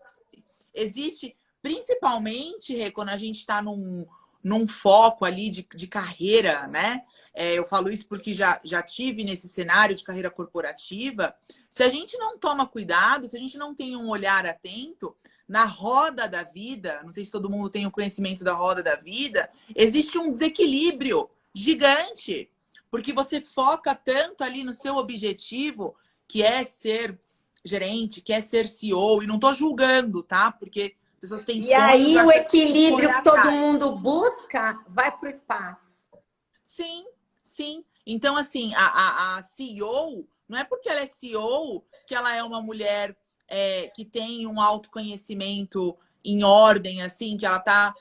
Existe, principalmente, Rê, quando a gente está num foco ali de carreira, né? Eu falo isso porque já tive nesse cenário de carreira corporativa. Se a gente não toma cuidado, se a gente não tem um olhar atento, na roda da vida, não sei se todo mundo tem o conhecimento da roda da vida, existe um desequilíbrio gigante. Porque você foca tanto ali no seu objetivo, que é ser gerente, quer ser CEO, e não tô julgando, tá? Porque pessoas têm E sonhos, aí eu o acho que tem que equilíbrio correr que todo atrás. mundo busca vai para o espaço. Sim, sim. Então, assim, a CEO, não é porque ela é CEO que ela é uma mulher que tem um autoconhecimento em ordem, assim, que ela tá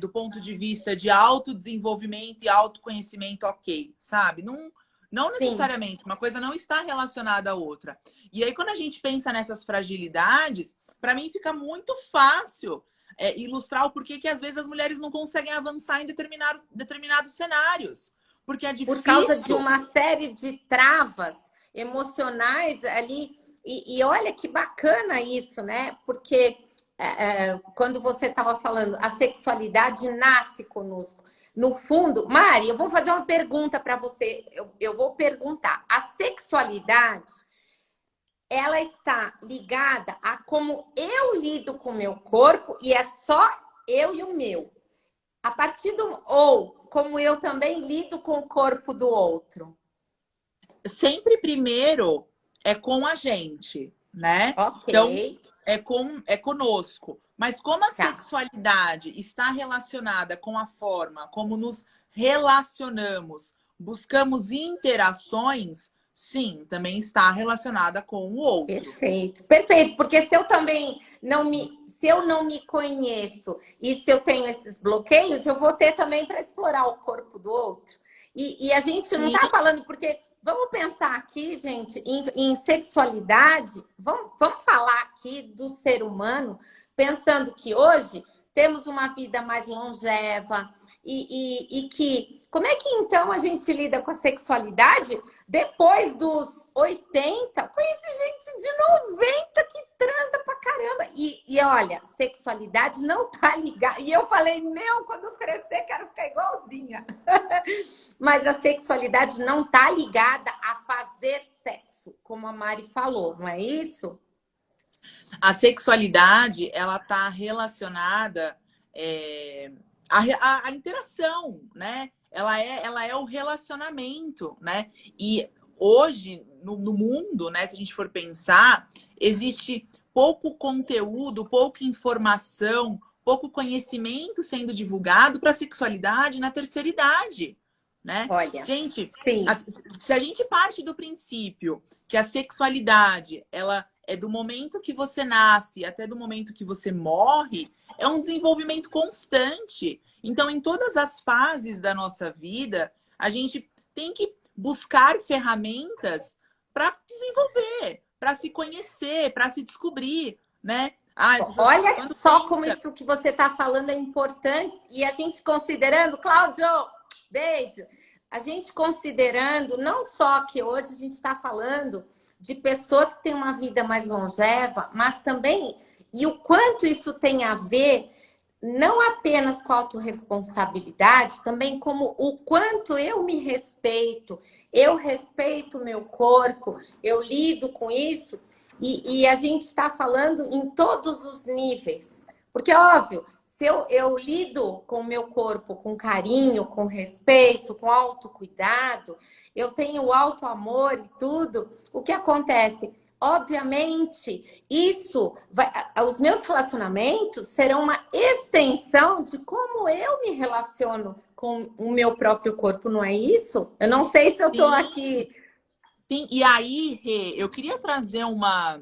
do ponto de vista de autodesenvolvimento e autoconhecimento ok, sabe? Não Sim. necessariamente, uma coisa não está relacionada à outra. E aí, quando a gente pensa nessas fragilidades, para mim fica muito fácil ilustrar o porquê que às vezes as mulheres não conseguem avançar em determinados cenários. Porque é Por causa de difícil. uma série de travas emocionais ali. E olha que bacana isso, né? Porque quando você estava falando, a sexualidade nasce conosco. No fundo, Mari, eu vou fazer uma pergunta para você. Eu vou perguntar: a sexualidade ela está ligada a como eu lido com o meu corpo e é só eu e o meu. A partir do ou como eu também lido com o corpo do outro. Sempre primeiro é com a gente, né? Ok, Então, é conosco. Mas como a tá. sexualidade está relacionada com a forma como nos relacionamos, buscamos interações, sim, também está relacionada com o outro. Perfeito, perfeito. Porque se eu também se eu não me conheço e se eu tenho esses bloqueios, eu vou ter também para explorar o corpo do outro. E a gente não Sim, está falando porque vamos pensar aqui, gente, em sexualidade. Vamos falar aqui do ser humano, pensando que hoje temos uma vida mais longeva e que como é que então a gente lida com a sexualidade depois dos 80? Conheci gente de 90 que transa pra caramba. E olha, sexualidade não tá ligada. E eu falei, meu, quando eu crescer, quero ficar igualzinha. Mas a sexualidade não tá ligada a fazer sexo, como a Mari falou, não é isso? a sexualidade, ela está relacionada à interação, né? Ela é o relacionamento, né? E hoje, no mundo, né, se a gente for pensar, existe pouco conteúdo, pouca informação, pouco conhecimento sendo divulgado para a sexualidade na terceira idade, né? Olha, gente, sim. Se a gente parte do princípio que a sexualidade, ela é do momento que você nasce até do momento que você morre, é um desenvolvimento constante. Então, em todas as fases da nossa vida, a gente tem que buscar ferramentas para desenvolver, para se conhecer, para se descobrir, né? Ah, as pessoas, Olha quando só pensa... como isso que você está falando é importante. E a gente considerando, Cláudio, beijo. A gente considerando não só que hoje a gente está falando de pessoas que têm uma vida mais longeva, mas também, e o quanto isso tem a ver, não apenas com a autorresponsabilidade, também como o quanto eu me respeito, eu respeito o meu corpo, eu lido com isso. E a gente está falando em todos os níveis. Porque, óbvio, se eu lido com o meu corpo com carinho, com respeito, com autocuidado, eu tenho auto-amor e tudo, o que acontece? Obviamente, os meus relacionamentos serão uma extensão de como eu me relaciono com o meu próprio corpo, não é isso? Eu não sei se eu estou aqui... Sim, e aí, Rê, eu queria trazer uma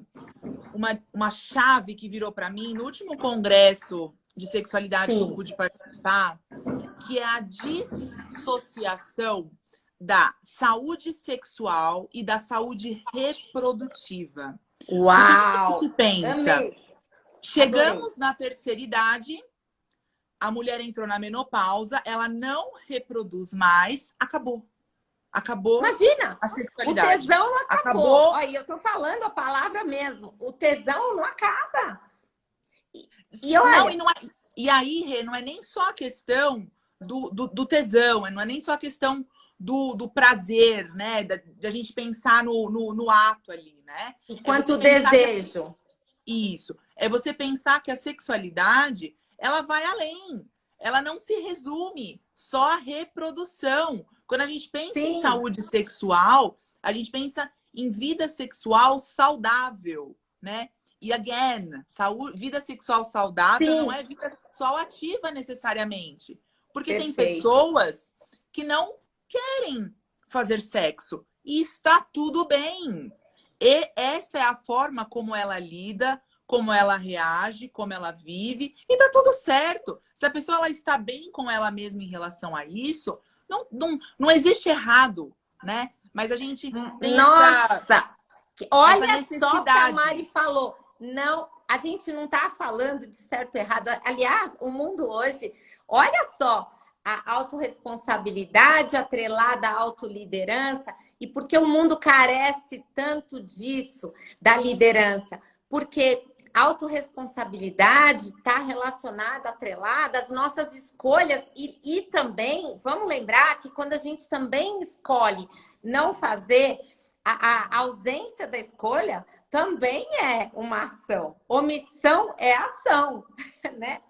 chave que virou para mim no último congresso de sexualidade que eu Sim. pude participar, que é a dissociação da saúde sexual e da saúde reprodutiva. Uau! Porque pensa, Amei! chegamos na terceira idade, a mulher entrou na menopausa, ela não reproduz mais, acabou. Acabou. Imagina, a sexualidade. O tesão não acabou. Olha, eu tô falando a palavra mesmo. O tesão não acaba. E olha... E aí, Rê, não é nem só a questão do tesão, não é nem só a questão do prazer, né? De a gente pensar no ato ali, né? Enquanto desejo. Isso. É você pensar que a sexualidade, ela vai além. Ela não se resume só à reprodução. Quando a gente pensa em saúde sexual, a gente pensa em vida sexual saudável, né? E, again, vida sexual saudável não é vida sexual ativa necessariamente. Porque tem pessoas que não querem fazer sexo. E está tudo bem. E essa é a forma como ela lida, como ela reage, como ela vive. E tá tudo certo. Se a pessoa ela está bem com ela mesma em relação a isso, não existe errado, né? Mas a gente tem olha só o que a Mari falou. Não, a gente não está falando de certo e errado. Aliás, o mundo hoje, olha só, a autorresponsabilidade atrelada à autoliderança, e por que o mundo carece tanto disso, da liderança? Porque a autorresponsabilidade está relacionada, atrelada às nossas escolhas e também, vamos lembrar que quando a gente também escolhe não fazer, a ausência da escolha também é uma ação. Omissão é ação, né?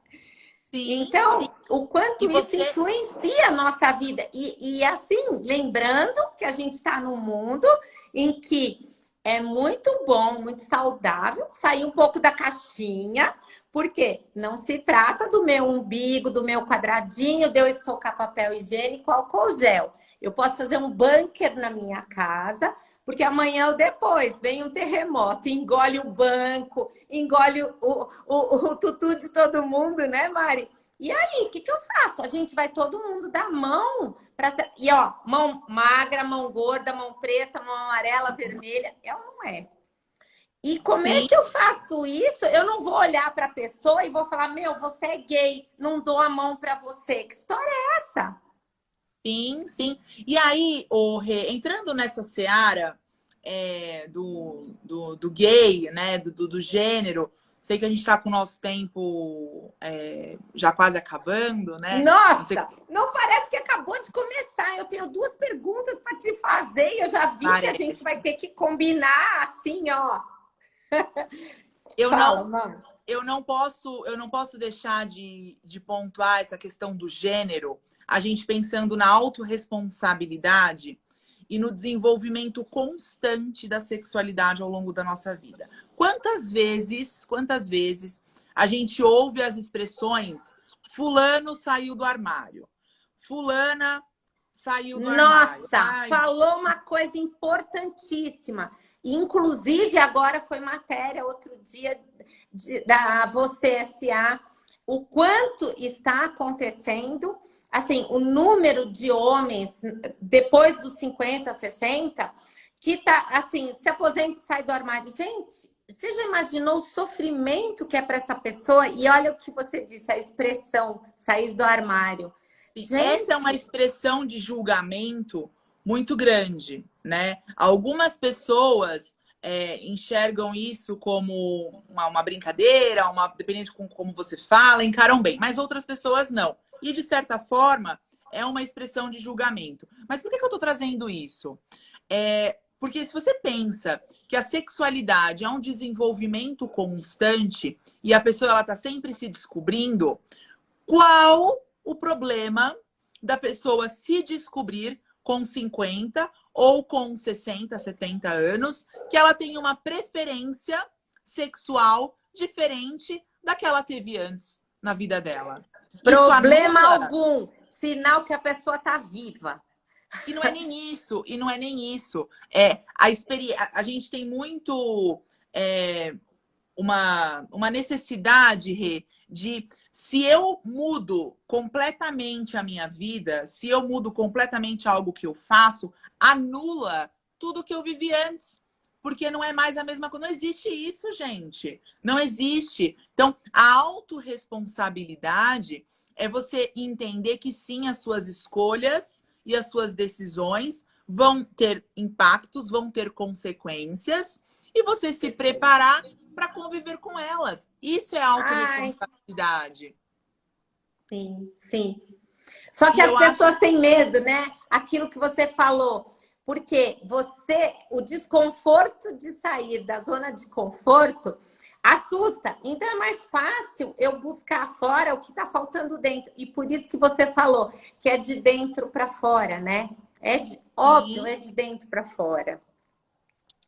Sim, então, sim. O quanto isso influencia a nossa vida. E assim, lembrando que a gente está num mundo em que é muito bom, muito saudável sair um pouco da caixinha, porque não se trata do meu umbigo, do meu quadradinho, de eu estocar papel higiênico, álcool gel. Eu posso fazer um bunker na minha casa, porque amanhã ou depois vem um terremoto, engole o banco, engole o tutu de todo mundo, né, Mari? E aí, o que eu faço? A gente vai todo mundo dar mão. E ó, mão magra, mão gorda, mão preta, mão amarela, vermelha. É ou não é? E como é que eu faço isso? Eu não vou olhar para a pessoa e vou falar, meu, você é gay, não dou a mão para você. Que história é essa? Sim, sim. E aí, entrando nessa seara do gay, né, do gênero, sei que a gente está com o nosso tempo já quase acabando, né? Nossa, não parece que acabou de começar. Eu tenho 2 perguntas para te fazer e eu já vi que a gente vai ter que combinar assim, ó. Eu não posso deixar de pontuar essa questão do gênero, a gente pensando na autorresponsabilidade e no desenvolvimento constante da sexualidade ao longo da nossa vida. Quantas vezes a gente ouve as expressões fulano saiu do armário, fulana saiu do armário. Nossa, falou uma coisa importantíssima. Inclusive, agora foi matéria outro dia da Você S.A. O quanto está acontecendo, assim, o número de homens depois dos 50, 60, que tá, assim, se aposenta e sai do armário. Gente, você já imaginou o sofrimento que é para essa pessoa? E olha o que você disse, a expressão sair do armário. Gente, essa é uma expressão de julgamento muito grande, né? Algumas pessoas enxergam isso como uma brincadeira, dependendo de como você fala, encaram bem, mas outras pessoas não. E, de certa forma, é uma expressão de julgamento. Mas por que eu estou trazendo isso? Porque se você pensa que a sexualidade é um desenvolvimento constante e a pessoa está sempre se descobrindo, qual o problema da pessoa se descobrir com 50 ou com 60, 70 anos, que ela tem uma preferência sexual diferente da que ela teve antes na vida dela? Problema algum. Sinal que a pessoa está viva. E não é nem isso, e não é nem isso. A gente tem muito uma necessidade, Rê, de se eu mudo completamente a minha vida, se eu mudo completamente algo que eu faço, anula tudo que eu vivi antes. Porque não é mais a mesma coisa. Não existe isso, gente. Não existe. Então, a autorresponsabilidade é você entender que sim, as suas escolhas e as suas decisões vão ter impactos, vão ter consequências, e você se preparar para conviver com elas. Isso é autorresponsabilidade. Sim, sim. Só que as pessoas têm medo, né? Aquilo que você falou. Porque o desconforto de sair da zona de conforto assusta. Então é mais fácil eu buscar fora o que está faltando dentro. E por isso que você falou que é de dentro para fora, né? Óbvio, é de dentro para fora.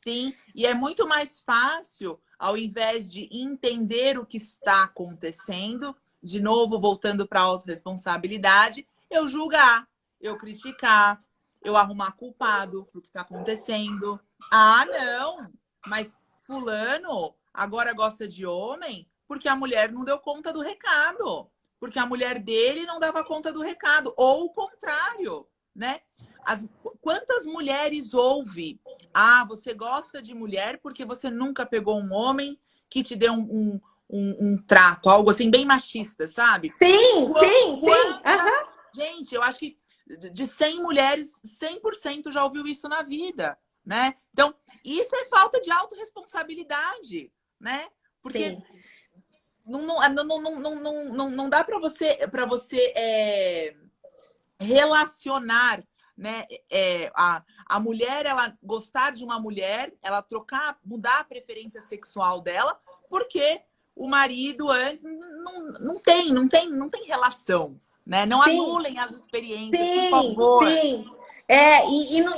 Sim, e é muito mais fácil, ao invés de entender o que está acontecendo, de novo, voltando para a autorresponsabilidade, eu julgar, eu criticar, eu arrumar culpado pro que está acontecendo. Ah, não, mas fulano agora gosta de homem porque a mulher não deu conta do recado. Porque a mulher dele não dava conta do recado. Ou o contrário, né? Quantas mulheres ouve? Ah, você gosta de mulher porque você nunca pegou um homem que te deu um trato, algo assim, bem machista, sabe? Sim. Gente, eu acho que de 100 mulheres, 100% já ouviu isso na vida, né? Então, isso é falta de autorresponsabilidade, né? Porque não dá para você relacionar, né? A mulher, ela gostar de uma mulher, ela mudar a preferência sexual dela, porque o marido não tem relação. Né? Não anulem as experiências, por favor. Sim.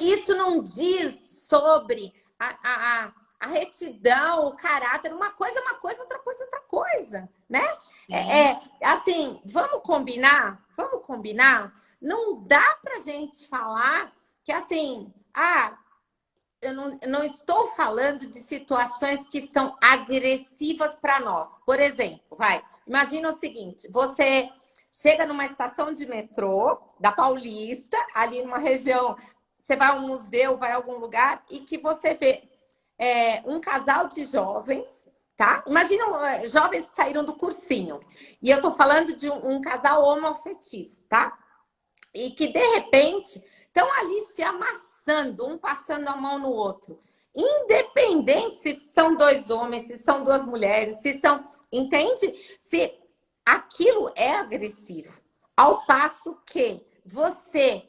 Isso não diz sobre a retidão, o caráter. Uma coisa é uma coisa, outra coisa é outra coisa, né? Assim, vamos combinar? Não dá pra gente falar que assim, eu não estou falando de situações que são agressivas para nós. Por exemplo, imagina o seguinte, você chega numa estação de metrô da Paulista, ali numa região, você vai a um museu, vai a algum lugar, e que você vê um casal de jovens, tá? Imagina jovens que saíram do cursinho. E eu tô falando de um casal homoafetivo, tá? E que, de repente, estão ali se amassando, um passando a mão no outro. Independente se são dois homens, se são duas mulheres, se são... Entende? Se... Aquilo é agressivo. Ao passo que você,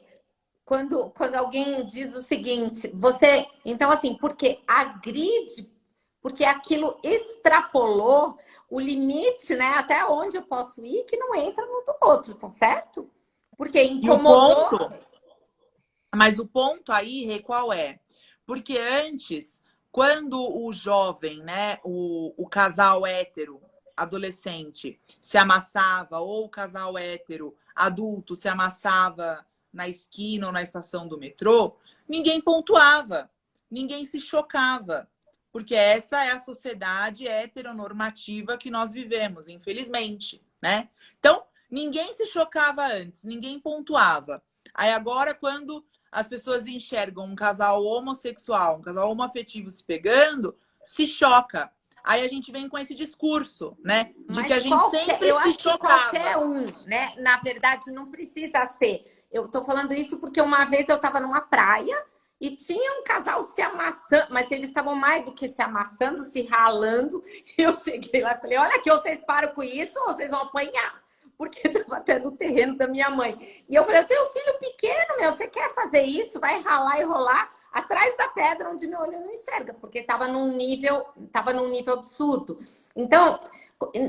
quando alguém diz o seguinte, você... Então, assim, porque agride, porque aquilo extrapolou o limite, né? Até onde eu posso ir, que não entra no do outro, tá certo? Porque incomodou... Mas o ponto aí, Rê, qual é? Porque antes, quando o jovem, né, o casal hétero, adolescente, se amassava, ou o casal hétero, adulto, se amassava na esquina ou na estação do metrô, ninguém pontuava, ninguém se chocava. Porque essa é a sociedade heteronormativa que nós vivemos, infelizmente, né? Então, ninguém se chocava antes, ninguém pontuava. Aí agora, quando as pessoas enxergam um casal homossexual, um casal homoafetivo se pegando, se choca. Aí a gente vem com esse discurso, né? De que Mas a gente sempre eu se acho que qualquer chocava. um, né? Na verdade, não precisa ser. Eu tô falando isso porque uma vez eu estava numa praia e tinha um casal se amassando, mas eles estavam mais do que se amassando, se ralando. E eu cheguei lá e falei: olha aqui, ou vocês param com isso ou vocês vão apanhar. Porque estava até no terreno da minha mãe. E eu falei: eu tenho um filho pequeno, meu, você quer fazer isso? Vai ralar e rolar atrás da pedra onde meu olho não enxerga, porque estava num nível absurdo. Então,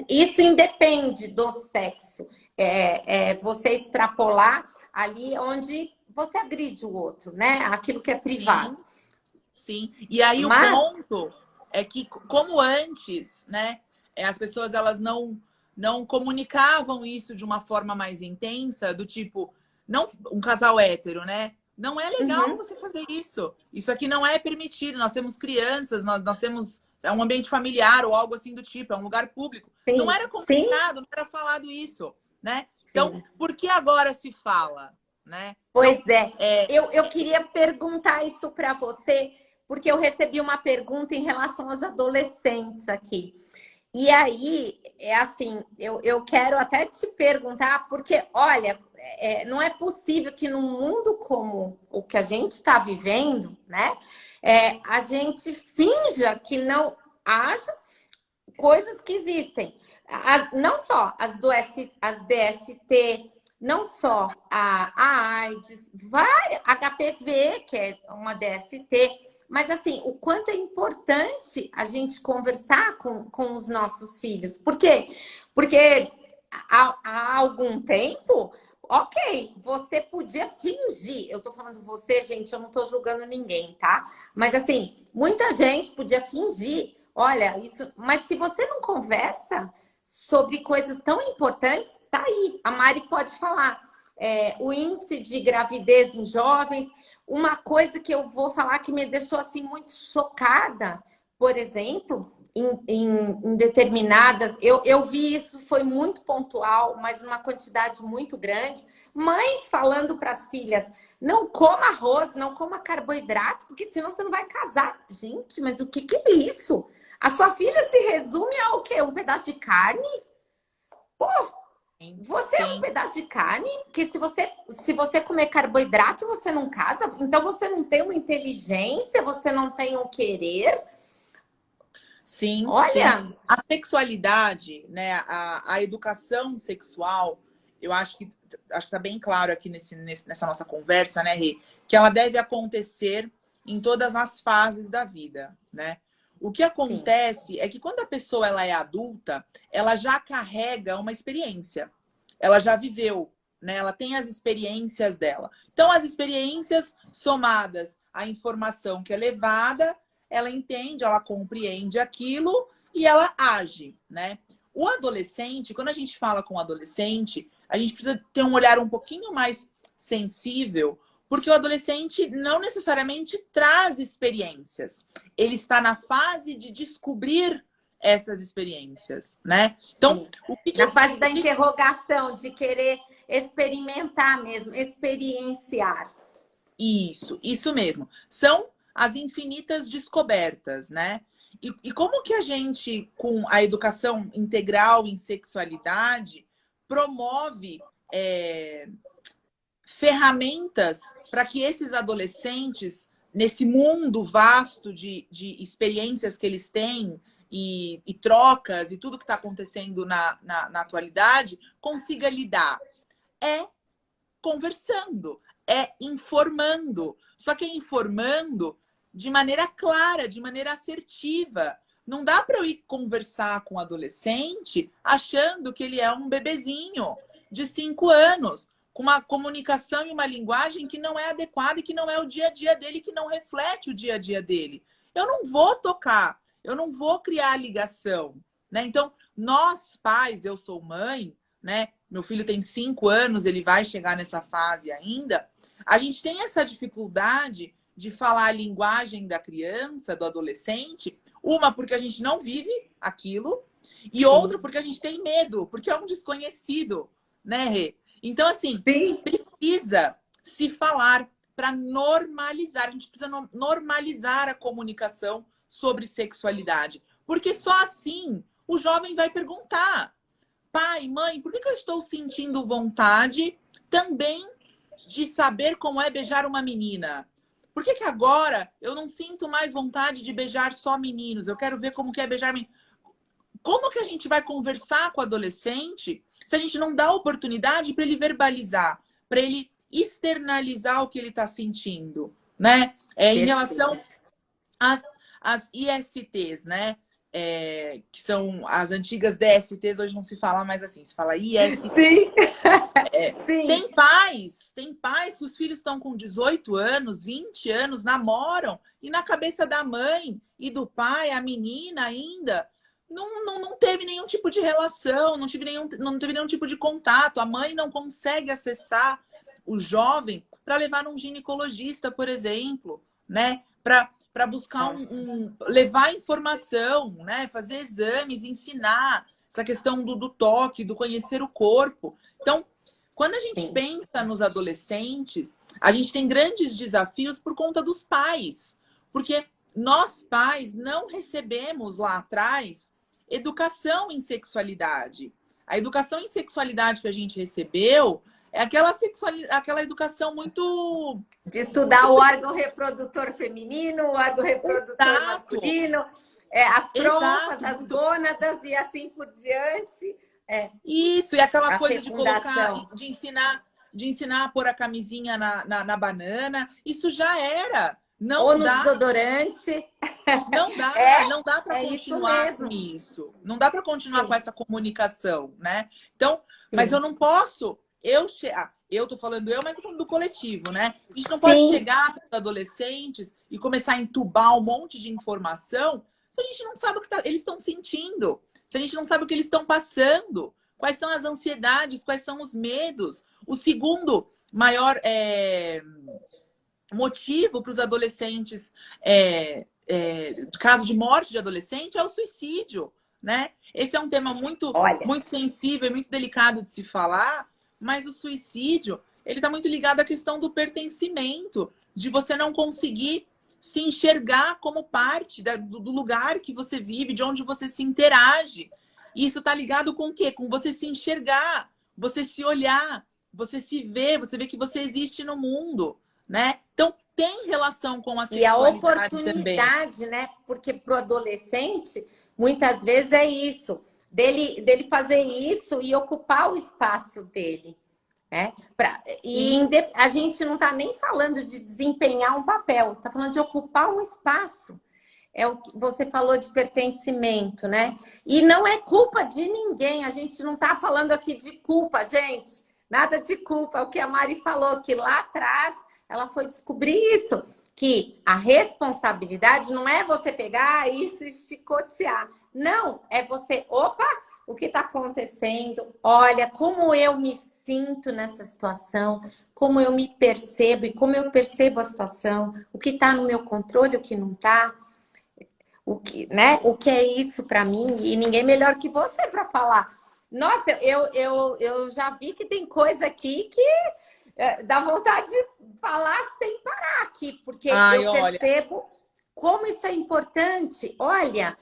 isso independe do sexo. Você extrapolar ali onde você agride o outro, né? Aquilo que é Sim, privado. sim. E aí o Mas, ponto é que, como antes, né? As pessoas elas não comunicavam isso de uma forma mais intensa, do tipo, não um casal hétero, né? Não é legal uhum, você fazer isso. Isso aqui não é permitido. Nós temos crianças, nós temos um ambiente familiar ou algo assim do tipo, é um lugar público. Não sim, era sim, comunicado, não era falado isso, né? Então, sim. por que agora se fala, né? Então, Pois é. é, Eu queria perguntar isso para você, porque eu recebi uma pergunta em relação aos adolescentes aqui. E aí, é assim, eu quero até te perguntar, porque, olha, não é possível que num mundo como o que a gente está vivendo, né, a gente finja que não haja coisas que existem. Não só as DST, não só a AIDS, HPV, que é uma DST, mas assim, o quanto é importante a gente conversar com os nossos filhos. Por quê? Porque há algum tempo, ok, você podia fingir. Eu tô falando você, gente, eu não tô julgando ninguém, tá? Mas assim, muita gente podia fingir. Olha, isso. Mas se você não conversa sobre coisas tão importantes, tá aí. A Mari pode falar. O índice de gravidez em jovens, uma coisa que eu vou falar que me deixou assim muito chocada, por exemplo, em determinadas. Eu vi isso, foi muito pontual, mas uma quantidade muito grande. Mães falando para as filhas: não coma arroz, não coma carboidrato, porque senão você não vai casar. Gente, mas o que é isso? A sua filha se resume ao quê? Um pedaço de carne? Pô, sim, você é um sim. pedaço de carne? Porque se você comer carboidrato, você não casa? Então você não tem uma inteligência, você não tem um querer? Sim, sim. Olha, A sexualidade, né, a educação sexual, eu acho que tá bem claro aqui nessa nossa conversa, né, Rê, que ela deve acontecer em todas as fases da vida, né? O que sim, acontece é que quando a pessoa ela é adulta, ela já carrega uma experiência. Ela já viveu, né? Ela tem as experiências dela. Então, as experiências somadas à informação que é levada, ela entende, ela compreende aquilo e ela age, né? O adolescente, quando a gente fala com o adolescente, a gente precisa ter um olhar um pouquinho mais sensível, porque o adolescente não necessariamente traz experiências. Ele está na fase de descobrir essas experiências, né? Então, sim. Na fase da o que interrogação, de querer experimentar mesmo, experienciar. isso mesmo. São as infinitas descobertas, né? E como que a gente, com a educação integral em sexualidade, promove ferramentas para que esses adolescentes, nesse mundo vasto de experiências que eles têm e trocas e tudo que está acontecendo na atualidade, consiga lidar? É conversando, é informando. Só que é informando de maneira clara, de maneira assertiva. Não dá para eu ir conversar com um adolescente achando que ele é um bebezinho de 5 anos. com uma comunicação e uma linguagem que não é adequada e que não é o dia a dia dele, que não reflete o dia a dia dele. Eu não vou tocar, eu não vou criar ligação, né? Então, nós pais, eu sou mãe, né? Meu filho tem 5 anos, ele vai chegar nessa fase ainda. A gente tem essa dificuldade de falar a linguagem da criança, do adolescente, uma porque a gente não vive aquilo, e outra porque a gente tem medo, porque é um desconhecido, né, Rê? Então, assim, precisa se falar para normalizar. A gente precisa normalizar a comunicação sobre sexualidade. Porque só assim o jovem vai perguntar: pai, mãe, por que eu estou sentindo vontade também de saber como é beijar uma menina? Por que agora eu não sinto mais vontade de beijar só meninos? Eu quero ver como que é beijar meninos. Como que a gente vai conversar com o adolescente se a gente não dá oportunidade para ele verbalizar, para ele externalizar o que ele está sentindo, né? Em relação às ISTs, né? Que são as antigas DSTs, hoje não se fala mais assim, se fala IST. Sim. Sim. Tem pais que os filhos estão com 18 anos, 20 anos, namoram, e na cabeça da mãe e do pai, a menina ainda não teve nenhum tipo de relação, não teve nenhum tipo de contato. A mãe não consegue acessar o jovem para levar num ginecologista, por exemplo, né? Para buscar levar informação, né? Fazer exames, ensinar essa questão do toque, do conhecer o corpo. Então, quando a gente pensa nos adolescentes, a gente tem grandes desafios por conta dos pais. Porque nós, pais, não recebemos lá atrás educação em sexualidade. A educação em sexualidade que a gente recebeu é aquela educação muito... De estudar o órgão reprodutor feminino, o órgão reprodutor masculino, as trompas, as gônadas e assim por diante. Isso, e aquela coisa de colocar, de ensinar a pôr a camisinha na banana. Isso já era. Ou no desodorante. Não dá para continuar com isso. Não dá para continuar com essa comunicação, né? Então, mas eu não posso... Eu tô falando mas eu tô falando do coletivo, né? A gente não pode chegar para os adolescentes e começar a entubar um monte de informação se a gente não sabe o que eles estão sentindo, se a gente não sabe o que eles estão passando, quais são as ansiedades, quais são os medos. O segundo maior motivo para os adolescentes, caso de morte de adolescente, é o suicídio, né? Esse é um tema muito sensível e muito delicado de se falar, mas o suicídio, ele está muito ligado à questão do pertencimento, de você não conseguir se enxergar como parte do lugar que você vive, de onde você se interage. E isso está ligado com o quê? Com você se enxergar, você se olhar, você se ver, você ver que você existe no mundo, né? Então, tem relação com a sexualidade e a oportunidade, também, né? Porque para o adolescente, muitas vezes é isso. Dele fazer isso e ocupar o espaço dele. Né? A gente não está nem falando de desempenhar um papel, está falando de ocupar um espaço. É o que você falou de pertencimento, né? E não é culpa de ninguém, a gente não está falando aqui de culpa, gente. Nada de culpa, é o que a Mari falou, que lá atrás ela foi descobrir isso, que a responsabilidade não é você pegar e se chicotear. Não, é você, o que está acontecendo? Olha, como eu me sinto nessa situação, como eu me percebo e como eu percebo a situação, o que está no meu controle, o que não está, o que é isso para mim, e ninguém melhor que você para falar. Nossa, eu já vi que tem coisa aqui que dá vontade de falar sem parar aqui, porque eu percebo como isso é importante. Olha,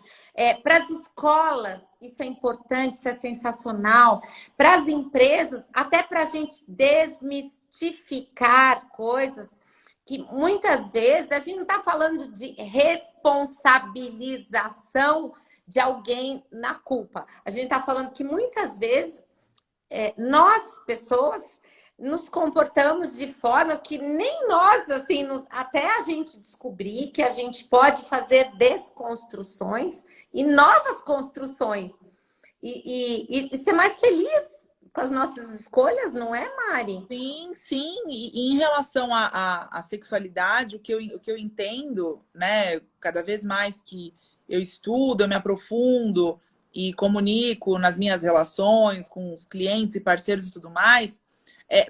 para as escolas, isso é importante, isso é sensacional. Para as empresas, até para a gente desmistificar coisas que muitas vezes a gente não está falando de responsabilização de alguém na culpa. A gente está falando que muitas vezes nós, pessoas, nos comportamos de forma que nem nós, assim, até a gente descobrir que a gente pode fazer desconstruções e novas construções. E ser mais feliz com as nossas escolhas, não é, Mari? Sim, sim. E em relação à sexualidade, o que eu entendo, né, cada vez mais que eu estudo, eu me aprofundo e comunico nas minhas relações com os clientes e parceiros e tudo mais,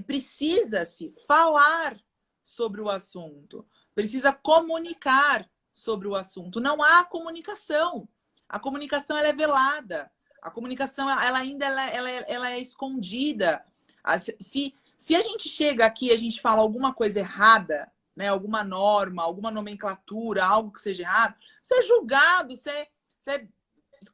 precisa-se falar sobre o assunto, precisa comunicar sobre o assunto. Não há comunicação. A comunicação ela é velada. A comunicação ela ainda ela é escondida. Se a gente chega aqui e a gente fala alguma coisa errada, né, alguma norma, alguma nomenclatura, algo que seja errado, você é julgado, você é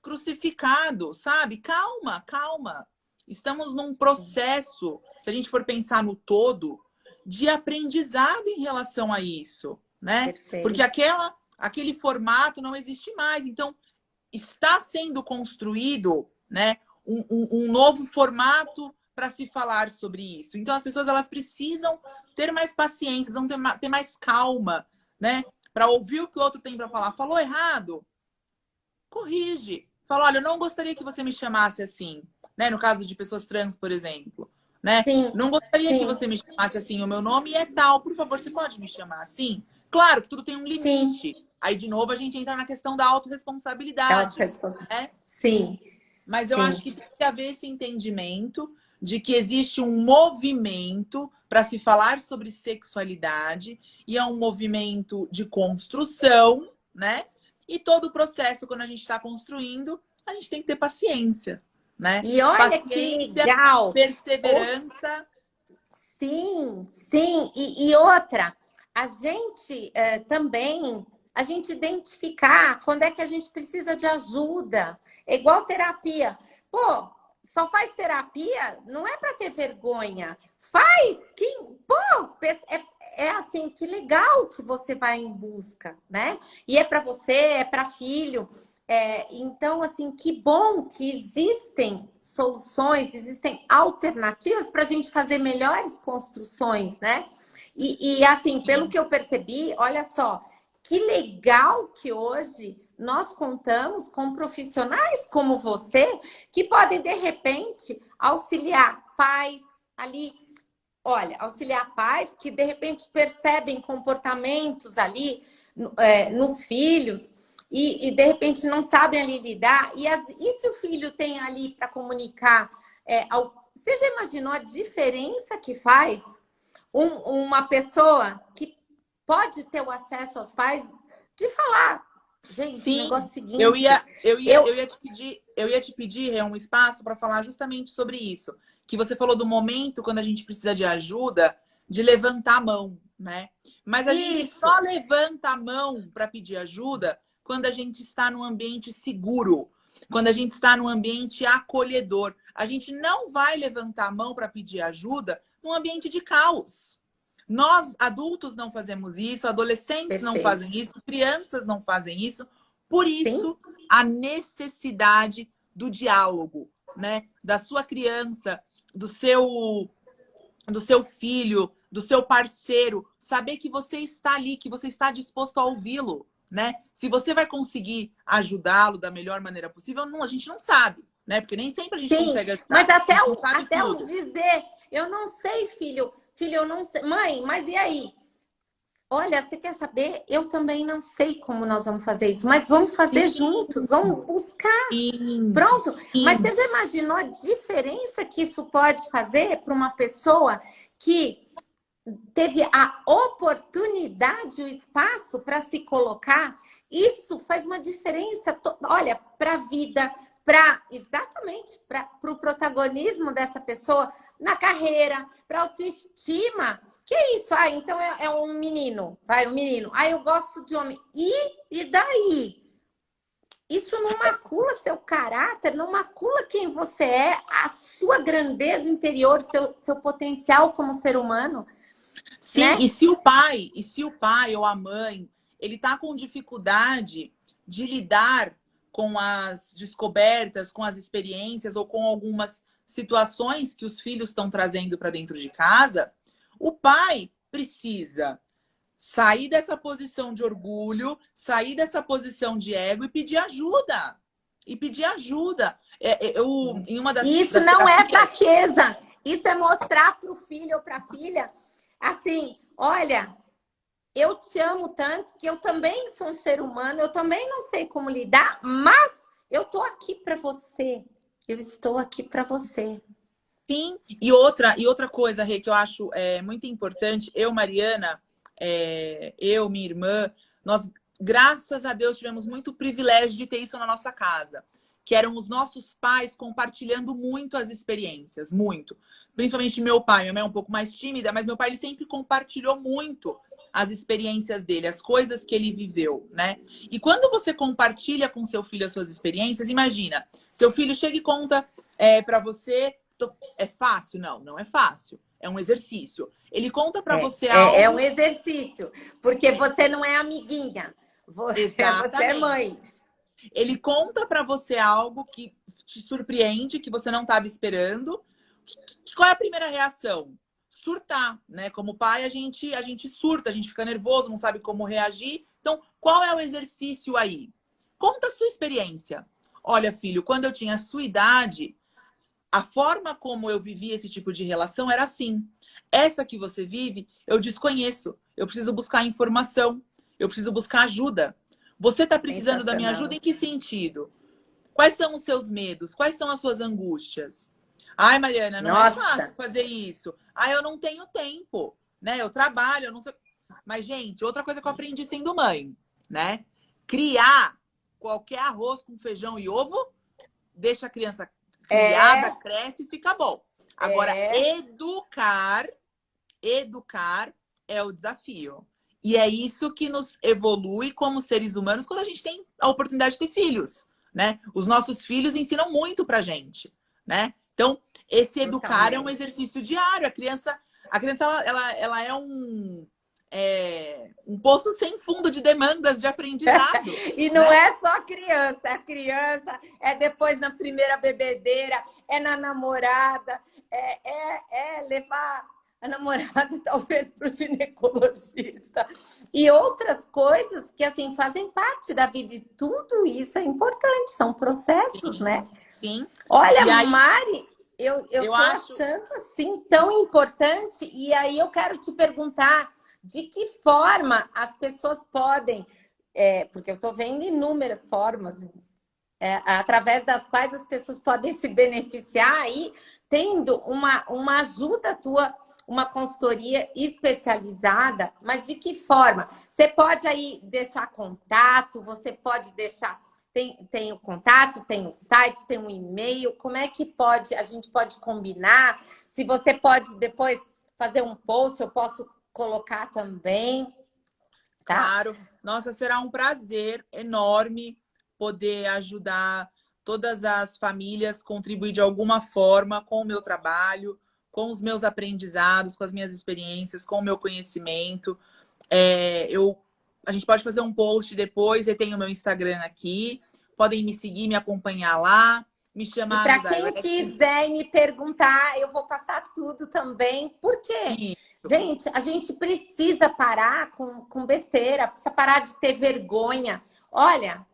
crucificado, sabe? Calma, calma. Estamos num processo, se a gente for pensar no todo, de aprendizado em relação a isso, né? Perfeito. Porque aquele formato não existe mais. Então, está sendo construído, né, um novo formato para se falar sobre isso. Então, as pessoas elas precisam ter mais paciência, precisam ter mais calma, né? Para ouvir o que o outro tem para falar. Falou errado? Corrige. Fala, olha, eu não gostaria que você me chamasse assim, né? No caso de pessoas trans, por exemplo, né? Sim, Não gostaria sim, que você me chamasse assim, o meu nome é tal, por favor, você pode me chamar assim? Claro que tudo tem um sim. limite. Aí, de novo, a gente entra na questão da Ela autorresponsabilidade, responde. né? Sim, Mas eu acho sim. que tem que haver esse entendimento de que existe um movimento para se falar sobre sexualidade e é um movimento de construção, né? E todo o processo, quando a gente está construindo, a gente tem que ter paciência, né? E olha que Paciência, legal. perseverança. Sim, sim. E outra, a gente também, a gente identificar quando é que a gente precisa de ajuda. É igual terapia. Pô, só faz terapia, não é para ter vergonha. Faz, é assim, que legal que você vai em busca, né? E é para você, é para filho. Então, assim, que bom que existem soluções, existem alternativas para a gente fazer melhores construções, né? Assim, pelo que eu percebi, olha só, que legal que hoje nós contamos com profissionais como você que podem, de repente, auxiliar pais ali. Olha, auxiliar pais que, de repente, percebem comportamentos ali nos filhos de repente, não sabem ali lidar. E se o filho tem ali para comunicar? Você já imaginou a diferença que faz uma pessoa que pode ter o acesso aos pais de falar? Gente, o Sim, negócio seguinte. eu ia te pedir Rê, um espaço para falar justamente sobre isso. Que você falou do momento quando a gente precisa de ajuda, de levantar a mão, né? Mas a gente só levanta a mão para pedir ajuda quando a gente está num ambiente seguro, quando a gente está num ambiente acolhedor. A gente não vai levantar a mão para pedir ajuda num ambiente de caos. Nós, adultos, não fazemos isso, adolescentes não fazem isso, crianças não fazem isso. Por isso, a necessidade do diálogo, né? Da sua criança, do seu filho, do seu parceiro, saber que você está ali, que você está disposto a ouvi-lo, né? Se você vai conseguir ajudá-lo da melhor maneira possível, não, a gente não sabe, né? Porque nem sempre a gente consegue ajudar. Mas até o dizer, eu não sei, filho, eu não sei. Mãe, mas e aí? Olha, você quer saber? Eu também não sei como nós vamos fazer isso, mas vamos fazer juntos, vamos buscar. Pronto. Mas você já imaginou a diferença que isso pode fazer para uma pessoa que teve a oportunidade, o espaço para se colocar? Isso faz uma diferença, olha, para a vida, exatamente para o protagonismo dessa pessoa na carreira, para autoestima. Que é isso? Então é um menino, um menino. Eu gosto de homem. E daí? Isso não macula seu caráter, não macula quem você é, a sua grandeza interior, seu potencial como ser humano. Sim, né? E se o pai ou a mãe, ele tá com dificuldade de lidar com as descobertas, com as experiências ou com algumas situações que os filhos estão trazendo para dentro de casa, o pai precisa sair dessa posição de orgulho, sair dessa posição de ego e pedir ajuda. e pedir ajuda. Em uma Isso não é fraqueza. Isso é mostrar para o filho ou para a filha, assim, olha, eu te amo tanto que eu também sou um ser humano, eu também não sei como lidar, mas eu tô aqui para você. Eu estou aqui para você. Sim, e outra coisa, Rê, que eu acho muito importante, Mariana, eu, minha irmã, nós, graças a Deus, tivemos muito privilégio de ter isso na nossa casa, que eram os nossos pais compartilhando muito as experiências, muito. Principalmente meu pai. Minha mãe é um pouco mais tímida, mas meu pai ele sempre compartilhou muito as experiências dele, as coisas que ele viveu, né? E quando você compartilha com seu filho as suas experiências, imagina, seu filho chega e conta para você. É fácil? Não, não é fácil. É um exercício. Ele conta para você algo... É um exercício, porque você não é amiguinha. Você é mãe. Ele conta para você algo que te surpreende, que você não estava esperando. Qual é a primeira reação? Surtar, né? Como pai, a gente surta, a gente fica nervoso, não sabe como reagir. Então, qual é o exercício aí? Conta a sua experiência. Olha, filho, quando eu tinha a sua idade, a forma como eu vivi esse tipo de relação era assim. Essa que você vive, eu desconheço. Eu preciso buscar informação. Eu preciso buscar ajuda. Você está precisando da minha ajuda em que sentido? Quais são os seus medos? Quais são as suas angústias? Ai, Mariana, não é fácil fazer isso. Ai, eu não tenho tempo, né? Eu trabalho, eu não sei. Mas, gente, outra coisa que eu aprendi sendo mãe, né? Criar qualquer arroz com feijão e ovo, deixa a criança criada, cresce e fica bom. Agora, educar é o desafio. E é isso que nos evolui como seres humanos quando a gente tem a oportunidade de ter filhos, né? Os nossos filhos ensinam muito pra gente, né? Então, esse educar é um exercício diário. A criança ela é um poço sem fundo de demandas de aprendizado. E não é só a criança é depois na primeira bebedeira, é na namorada, é levar a namorada talvez para o ginecologista e outras coisas que assim fazem parte da vida, e tudo isso é importante, são processos, sim, né? Sim. Olha, aí, Mari, eu tô achando assim tão importante, e aí eu quero te perguntar de que forma as pessoas podem, porque eu tô vendo inúmeras formas através das quais as pessoas podem se beneficiar aí, tendo uma ajuda tua, uma consultoria especializada, mas de que forma? Você pode aí deixar contato, você pode deixar... Tem o contato, tem o site, tem um e-mail. Como é que a gente pode combinar? Se você pode depois fazer um post, eu posso colocar também. Tá? Claro. Nossa, será um prazer enorme poder ajudar todas as famílias, contribuir de alguma forma com o meu trabalho, com os meus aprendizados, com as minhas experiências, com o meu conhecimento. A gente pode fazer um post depois, eu tenho o meu Instagram aqui. Podem me seguir, me acompanhar lá, me chamar. E para quem quiser me perguntar, eu vou passar tudo também. Por quê? Isso. Gente, a gente precisa parar com besteira, precisa parar de ter vergonha. Olha,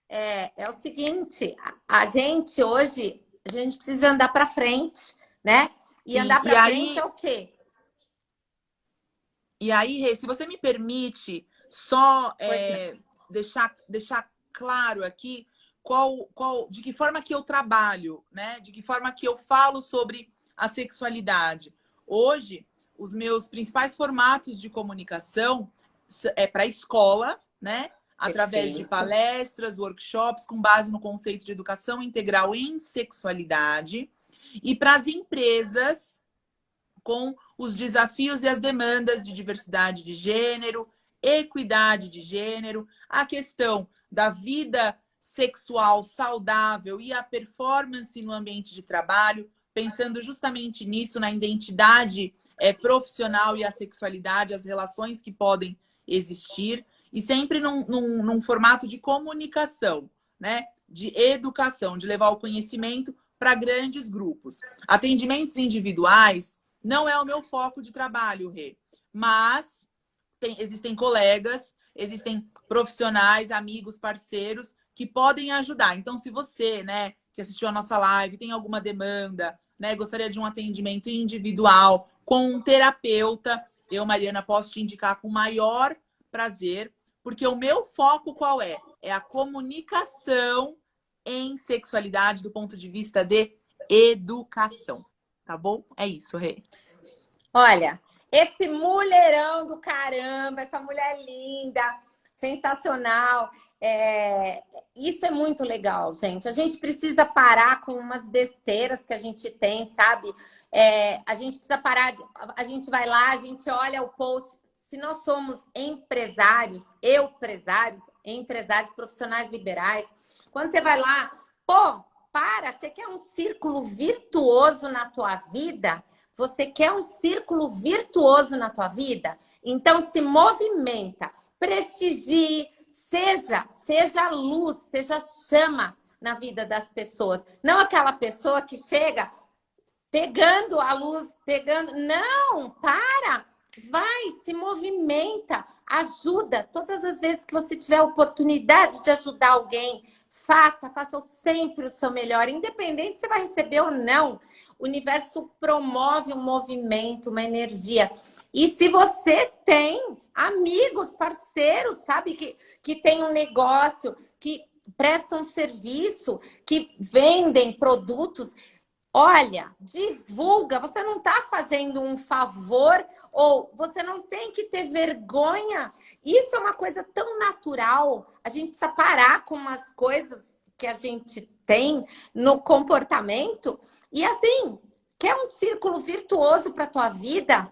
é o seguinte, a gente hoje, a gente precisa andar para frente, né? E andar para frente é o quê? E aí, Rê, se você me permite só deixar claro aqui de que forma que eu trabalho, né? De que forma que eu falo sobre a sexualidade. Hoje, os meus principais formatos de comunicação é para a escola, né? Através de palestras, workshops com base no conceito de educação integral em sexualidade, e para as empresas com os desafios e as demandas de diversidade de gênero, equidade de gênero, a questão da vida sexual saudável e a performance no ambiente de trabalho, pensando justamente nisso, na identidade profissional e a sexualidade, as relações que podem existir, e sempre num formato de comunicação, né? De educação, de levar o conhecimento para grandes grupos. Atendimentos individuais não é o meu foco de trabalho, Rê, mas existem colegas, existem profissionais, amigos, parceiros que podem ajudar. Então, se você, né, que assistiu a nossa live, tem alguma demanda, né, gostaria de um atendimento individual com um terapeuta, eu, Mariana, posso te indicar com o maior prazer, porque o meu foco qual é? É a comunicação em sexualidade do ponto de vista de educação. Tá bom? É isso, Rê. Olha, esse mulherão do caramba, essa mulher linda, sensacional. Isso é muito legal, gente. A gente precisa parar com umas besteiras que a gente tem, sabe? A gente precisa parar, a gente vai lá, a gente olha o post. Se nós somos empresários profissionais liberais, quando você vai lá, pô, você quer um círculo virtuoso na tua vida? Você quer um círculo virtuoso na tua vida? Então se movimenta, prestigie, seja luz, seja chama na vida das pessoas. Não aquela pessoa que chega pegando a luz, Não, para! Vai, se movimenta, ajuda. Todas as vezes que você tiver a oportunidade de ajudar alguém, faça sempre o seu melhor, independente se você vai receber ou não. O universo promove um movimento, uma energia. E se você tem amigos, parceiros, sabe, que tem um negócio, que prestam serviço, que vendem produtos, olha, divulga. Você não está fazendo um favor ou você não tem que ter vergonha. Isso é uma coisa tão natural. A gente precisa parar com umas coisas que a gente tem no comportamento. E assim, quer um círculo virtuoso para a tua vida?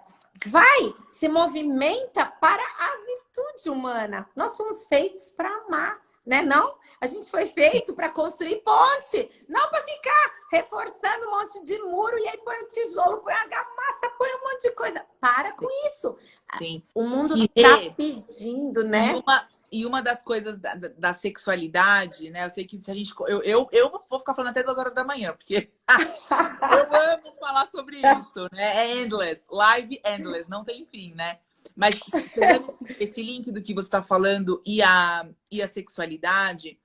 Vai, se movimenta para a virtude humana. Nós somos feitos para amar, né? Não? A gente foi feito para construir ponte, não para ficar reforçando um monte de muro e aí põe um tijolo, põe a argamassa, põe um monte de coisa. Para com isso. Sim. O mundo está pedindo, né? E uma das coisas da sexualidade, né? Eu sei que se a gente... Eu vou ficar falando até 2 horas da manhã, porque eu amo falar sobre isso, né? É endless, live endless, não tem fim, né? Mas pegando esse link do que você está falando e a sexualidade,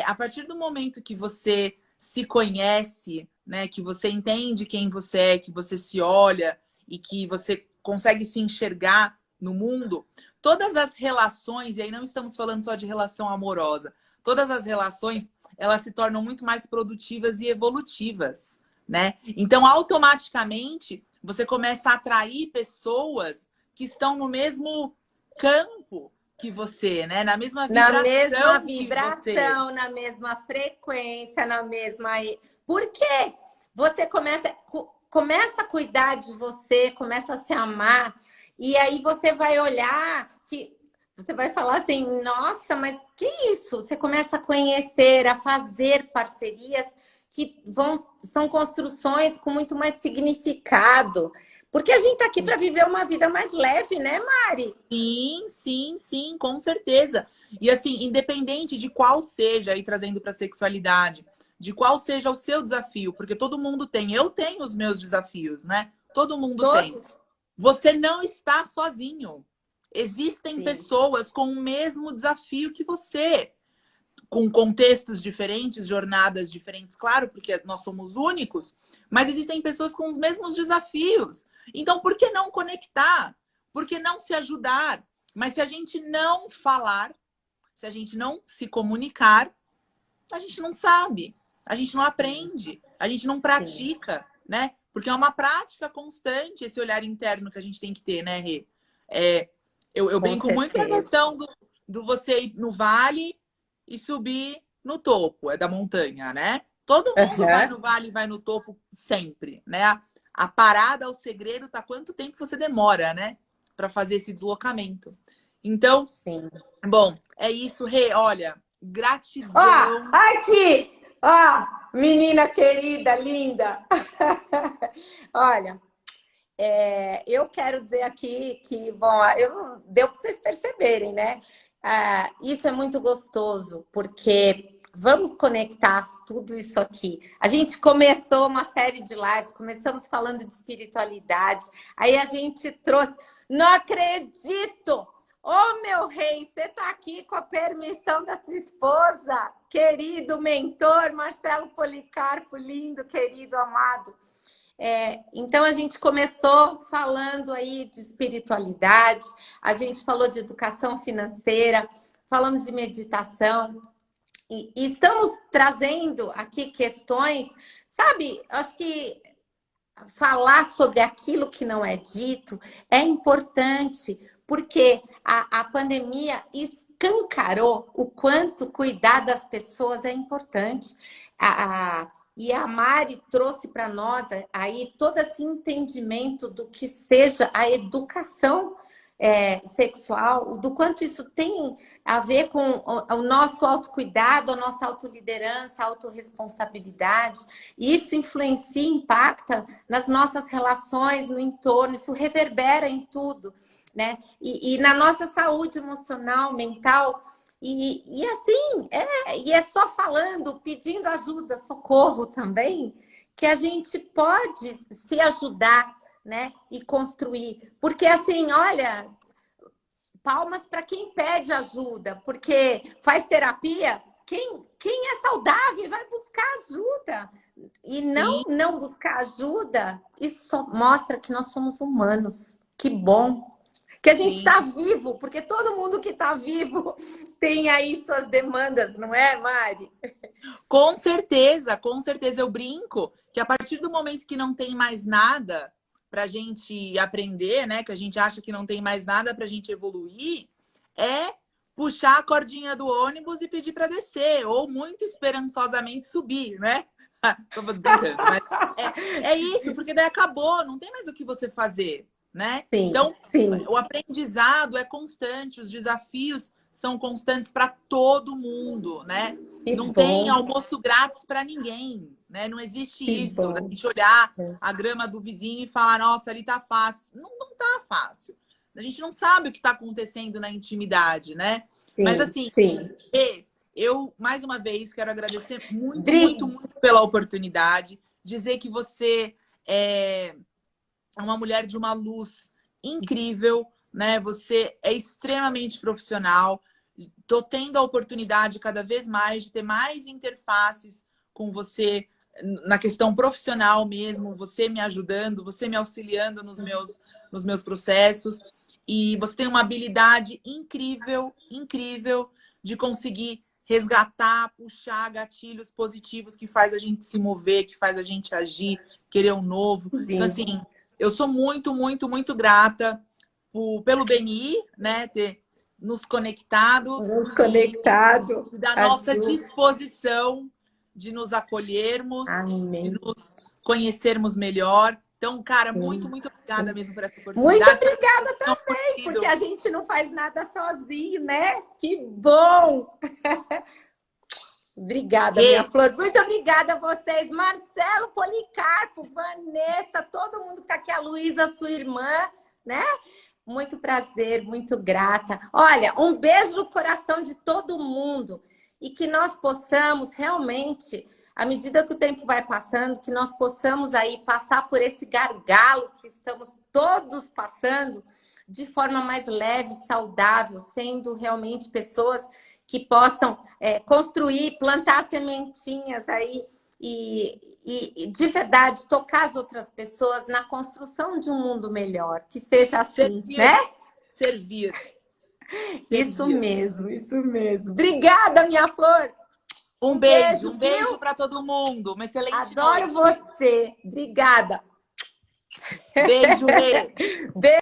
a partir do momento que você se conhece, né? Que você entende quem você é, que você se olha e que você consegue se enxergar no mundo, todas as relações, e aí não estamos falando só de relação amorosa, todas as relações, elas se tornam muito mais produtivas e evolutivas, né? Então, automaticamente, você começa a atrair pessoas que estão no mesmo campo que você, né? Na mesma vibração, na mesma frequência, na mesma... Por quê? Você começa a cuidar de você, começa a se amar, e aí você vai olhar que você vai falar assim, nossa, mas que isso? Você começa a conhecer, a fazer parcerias que são construções com muito mais significado. Porque a gente tá aqui para viver uma vida mais leve, né, Mari? Sim, com certeza. E assim, independente de qual seja, aí trazendo para a sexualidade, de qual seja o seu desafio, porque todo mundo tem. Eu tenho os meus desafios, né? Todo mundo tem. Você não está sozinho. Existem pessoas com o mesmo desafio que você, com contextos diferentes, jornadas diferentes, claro, porque nós somos únicos, mas existem pessoas com os mesmos desafios. Então, por que não conectar? Por que não se ajudar? Mas se a gente não falar, se a gente não se comunicar, a gente não sabe, a gente não aprende, a gente não pratica, né? Porque é uma prática constante esse olhar interno que a gente tem que ter, né, Rê? Eu brinco muito com a questão do você ir no vale e subir no topo, da montanha, né? Todo mundo vai no vale e vai no topo sempre, né? A parada, o segredo tá quanto tempo você demora, né? Para fazer esse deslocamento. Então, bom, é isso, Rê. Olha, gratidão. Aqui! Menina querida, linda! Olha, eu quero dizer aqui que, bom, deu para vocês perceberem, né? Isso é muito gostoso, porque vamos conectar tudo isso aqui. A gente começou uma série de lives, começamos falando de espiritualidade, aí a gente trouxe... Não acredito! Ô, meu rei, você tá aqui com a permissão da tua esposa? querido mentor, Marcelo Policarpo, lindo, querido, amado. Então, a gente começou falando aí de espiritualidade, a gente falou de educação financeira, falamos de meditação, e estamos trazendo aqui questões, sabe, acho que falar sobre aquilo que não é dito é importante, porque a pandemia escancarou o quanto cuidar das pessoas é importante. E a Mari trouxe para nós aí todo esse entendimento do que seja a educação sexual, do quanto isso tem a ver com o nosso autocuidado, a nossa autoliderança, a autorresponsabilidade. Isso influencia, impacta nas nossas relações, no entorno, isso reverbera em tudo, né? E na nossa saúde emocional, mental. E assim, e é só falando, pedindo ajuda, socorro também, que a gente pode se ajudar, né? E construir. Porque assim, olha, palmas para quem pede ajuda, porque faz terapia, quem é saudável vai buscar ajuda. E não buscar ajuda, isso só mostra que nós somos humanos. Que bom que a gente está vivo, porque todo mundo que está vivo tem aí suas demandas, não é, Mari? Com certeza, com certeza. Eu brinco que a partir do momento que não tem mais nada para a gente aprender, né? Que a gente acha que não tem mais nada para a gente evoluir, é puxar a cordinha do ônibus e pedir para descer, ou muito esperançosamente subir, né? Tô brincando, mas é isso, porque daí acabou, não tem mais o que você fazer, né? Sim, então, sim. O aprendizado é constante, os desafios são constantes para todo mundo, né? Não tem almoço grátis para ninguém, né? Não existe isso, da gente olhar a grama do vizinho e falar, nossa, ali tá fácil. Não tá fácil. A gente não sabe o que está acontecendo na intimidade, né? Sim, mas assim, sim. Eu, mais uma vez, quero agradecer muito pela oportunidade, dizer que você é uma mulher de uma luz incrível, né? Você é extremamente profissional. Estou tendo a oportunidade cada vez mais de ter mais interfaces com você na questão profissional mesmo, você me ajudando, você me auxiliando nos meus processos. E você tem uma habilidade incrível, incrível de conseguir resgatar, puxar gatilhos positivos que faz a gente se mover, que faz a gente agir, querer o novo. Então, assim, eu sou muito, muito, muito grata pelo BNI, né, ter nos conectado. E da nossa disposição de nos acolhermos, de nos conhecermos melhor. Então, cara, muito, muito obrigada mesmo por essa oportunidade. Muito obrigada também, porque a gente não faz nada sozinho, né? Que bom! Obrigada, minha flor. Muito obrigada a vocês. Marcelo Policarpo, Vanessa, todo mundo que está aqui, a Luísa, sua irmã, né? Muito prazer, muito grata. Olha, um beijo no coração de todo mundo e que nós possamos realmente, à medida que o tempo vai passando, que nós possamos aí passar por esse gargalo que estamos todos passando de forma mais leve, saudável, sendo realmente pessoas que possam construir, plantar sementinhas aí e de verdade tocar as outras pessoas na construção de um mundo melhor, que seja assim, né? Servir. Isso mesmo, isso mesmo. Obrigada, minha flor. Um beijo para todo mundo. Uma excelente noite. Adoro você. Obrigada. Beijo, Rê. Beijo.